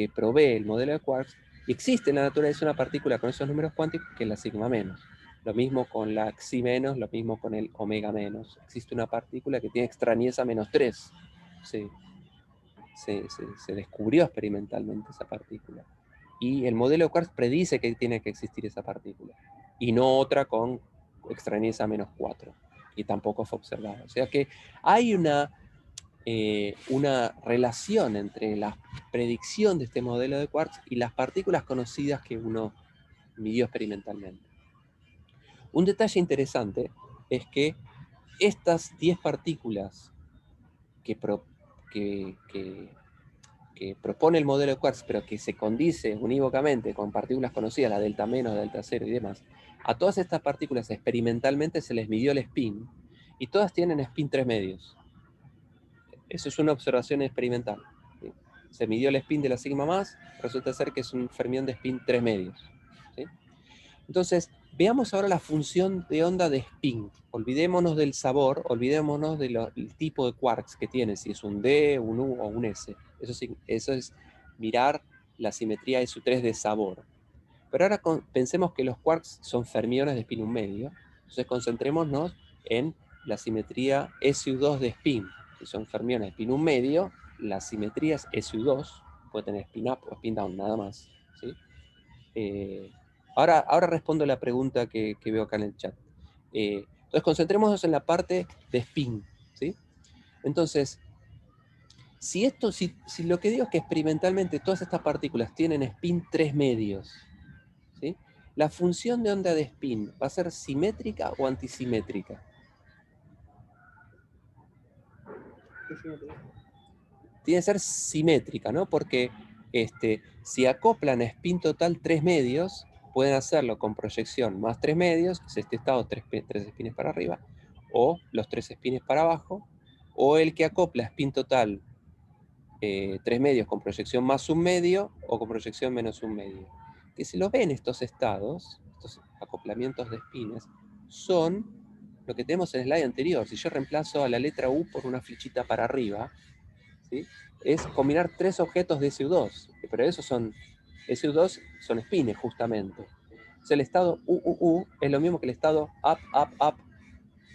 provee el modelo de quarks, y existe en la naturaleza una partícula con esos números cuánticos que es la sigma menos. Lo mismo con la xi menos, lo mismo con el omega menos. Existe una partícula que tiene extrañeza -3. Se descubrió experimentalmente esa partícula. Y el modelo de Quarks predice que tiene que existir esa partícula. Y no otra con extrañeza -4. Y tampoco fue observada. O sea que hay una relación entre la predicción de este modelo de Quarks y las partículas conocidas que uno midió experimentalmente. Un detalle interesante es que estas 10 partículas que propone el modelo de Quarks, pero que se condice unívocamente con partículas conocidas, la delta menos, la delta cero y demás, a todas estas partículas experimentalmente se les midió el spin, y todas tienen spin 3 medios. Eso es una observación experimental. ¿Sí? Se midió el spin de la sigma más, resulta ser que es un fermión de spin 3 medios. ¿Sí? Entonces, veamos ahora la función de onda de spin. Olvidémonos del sabor, olvidémonos del tipo de quarks que tiene, si es un D, un U o un S. Eso es mirar la simetría SU3 de sabor. Pero ahora pensemos que los quarks son fermiones de spin 1 medio, entonces concentrémonos en la simetría SU2 de spin. Si son fermiones de spin 1 medio, la simetría es SU2, puede tener spin up o spin down, nada más. ¿Sí? Ahora respondo la pregunta que veo acá en el chat. Entonces concentrémonos en la parte de spin. ¿Sí? Entonces, si lo que digo es que experimentalmente todas estas partículas tienen spin 3 medios, ¿sí? La función de onda de spin va a ser simétrica o antisimétrica. Tiene que ser simétrica, ¿no? Porque si acoplan a spin total 3 medios, pueden hacerlo con proyección más 3 medios, que es este estado 3 spines para arriba, o los 3 spines para abajo, o el que acopla spin total 3 medios con proyección más 1 medio, o con proyección menos 1 medio. Que si lo ven estos estados, estos acoplamientos de spines, son lo que tenemos en el slide anterior. Si yo reemplazo a la letra U por una flechita para arriba, ¿sí? Es combinar 3 objetos de SU2, pero esos son, SU2 son spines justamente. O sea, el estado UUU es lo mismo que el estado up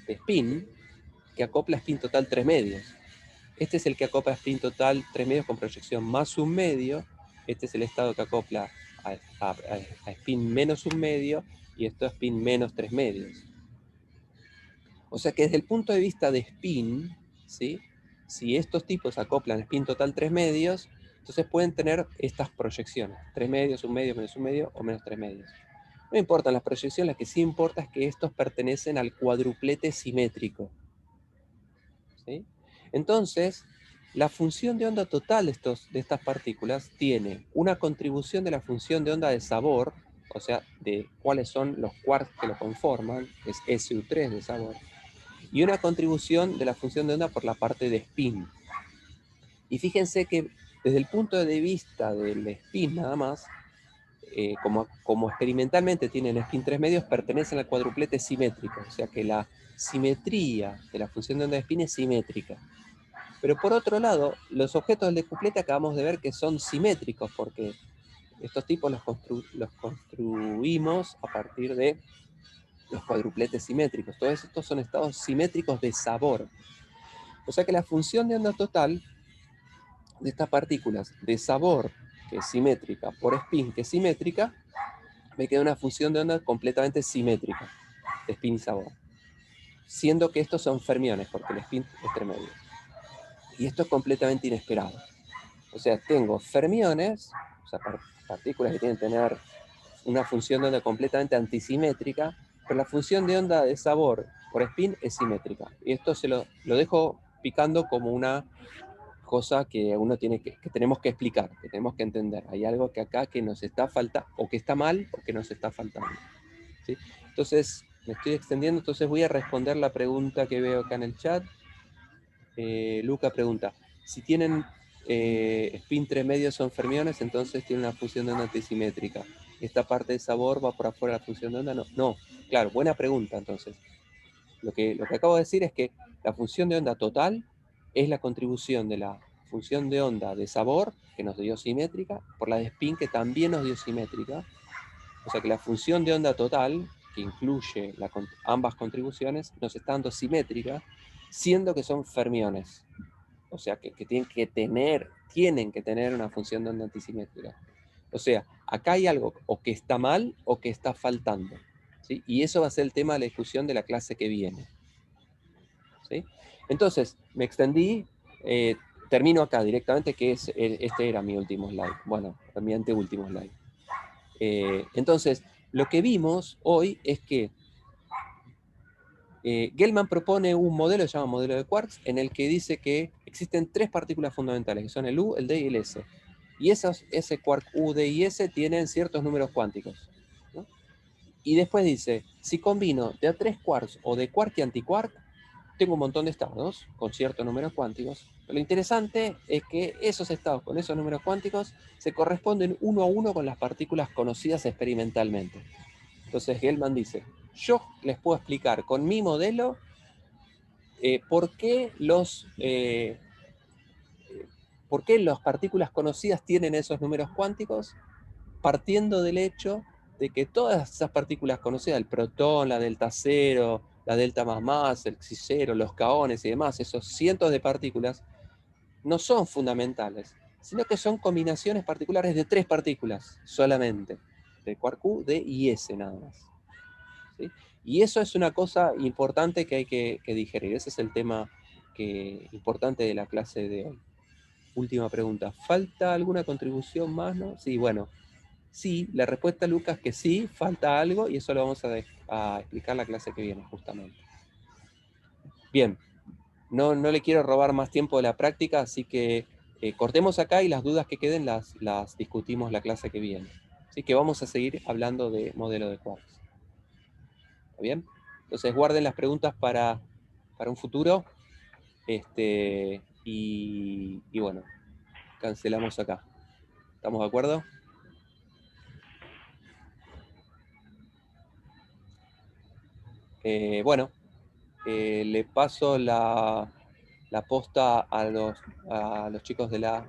de spin, que acopla spin total 3 medios. Este es el que acopla spin total 3 medios con proyección más 1 medio. Este es el estado que acopla a spin menos 1 medio, y esto es spin menos 3 medios. O sea que desde el punto de vista de spin, ¿sí? Si estos tipos acoplan spin total 3 medios, entonces pueden tener estas proyecciones, 3 medios, 1 medio, menos 1 medio o menos 3 medios. No importan las proyecciones, lo que sí importa es que estos pertenecen al cuadruplete simétrico. ¿Sí? Entonces, la función de onda total de estas partículas tiene una contribución de la función de onda de sabor, o sea, de cuáles son los quarks que lo conforman, que es SU3 de sabor, y una contribución de la función de onda por la parte de spin. Y fíjense que desde el punto de vista del spin nada más, como experimentalmente tienen spin 3 medios, pertenecen al cuadruplete simétrico, o sea que la simetría de la función de onda de spin es simétrica. Pero por otro lado, los objetos del decuplete acabamos de ver que son simétricos, porque estos tipos los construimos a partir de los cuadrupletes simétricos. Todos estos son estados simétricos de sabor. O sea que la función de onda total de estas partículas de sabor, que es simétrica, por spin, que es simétrica, me queda una función de onda completamente simétrica, de spin y sabor. Siendo que estos son fermiones, porque el spin es 3 medios. Y esto es completamente inesperado. O sea, tengo fermiones, o sea, partículas que tienen que tener una función de onda completamente antisimétrica, pero la función de onda de sabor por spin es simétrica. Y esto se lo dejo picando como una cosa que uno tiene que tenemos que explicar, que tenemos que entender. Hay algo que acá que nos está faltando, o que está mal, o que nos está faltando. ¿Sí? Entonces, me estoy extendiendo, entonces voy a responder la pregunta que veo acá en el chat. Luca pregunta, si tienen spin 3 medios son fermiones, entonces tienen una función de onda antisimétrica. ¿Esta parte de sabor va por afuera de la función de onda? No, claro, buena pregunta entonces. Lo que acabo de decir es que la función de onda total es la contribución de la función de onda de sabor, que nos dio simétrica, por la de spin, que también nos dio simétrica. O sea que la función de onda total, que incluye ambas contribuciones, nos está dando simétrica, siendo que son fermiones. O sea, que tienen que tener una función de onda antisimétrica. O sea, acá hay algo o que está mal o que está faltando, ¿sí? Y eso va a ser el tema de la discusión de la clase que viene, ¿sí? Entonces, me extendí, termino acá directamente, que este era mi último slide. Bueno, mi anteúltimo slide. Entonces, lo que vimos hoy es que Gell-Mann propone un modelo, se llama modelo de quarks, en el que dice que existen 3 partículas fundamentales, que son el U, el D y el S. Y ese quark U, D y S tienen ciertos números cuánticos, ¿no? Y después dice, si combino de a 3 quarks o de quark y antiquark, tengo un montón de estados con ciertos números cuánticos. Pero lo interesante es que esos estados con esos números cuánticos se corresponden uno a uno con las partículas conocidas experimentalmente. Entonces Gell-Mann dice, yo les puedo explicar con mi modelo por qué las partículas conocidas tienen esos números cuánticos, partiendo del hecho de que todas esas partículas conocidas, el protón, la delta cero, la delta más, el xi cero, los kaones y demás, esos cientos de partículas, no son fundamentales, sino que son combinaciones particulares de 3 partículas solamente, de quark U, D y S nada más, ¿sí? Y eso es una cosa importante que hay que digerir. Ese es el tema importante de la clase de hoy. Última pregunta. ¿Falta alguna contribución más, no? Sí, bueno. Sí, la respuesta, Lucas, que sí, falta algo, y eso lo vamos a explicar la clase que viene, justamente. Bien, no le quiero robar más tiempo de la práctica, así que cortemos acá y las dudas que queden las discutimos la clase que viene. Así que vamos a seguir hablando de modelo de quarks. ¿Está bien? Entonces guarden las preguntas para un futuro. Y bueno, cancelamos acá. ¿Estamos de acuerdo? Bueno, le paso la posta a los chicos de la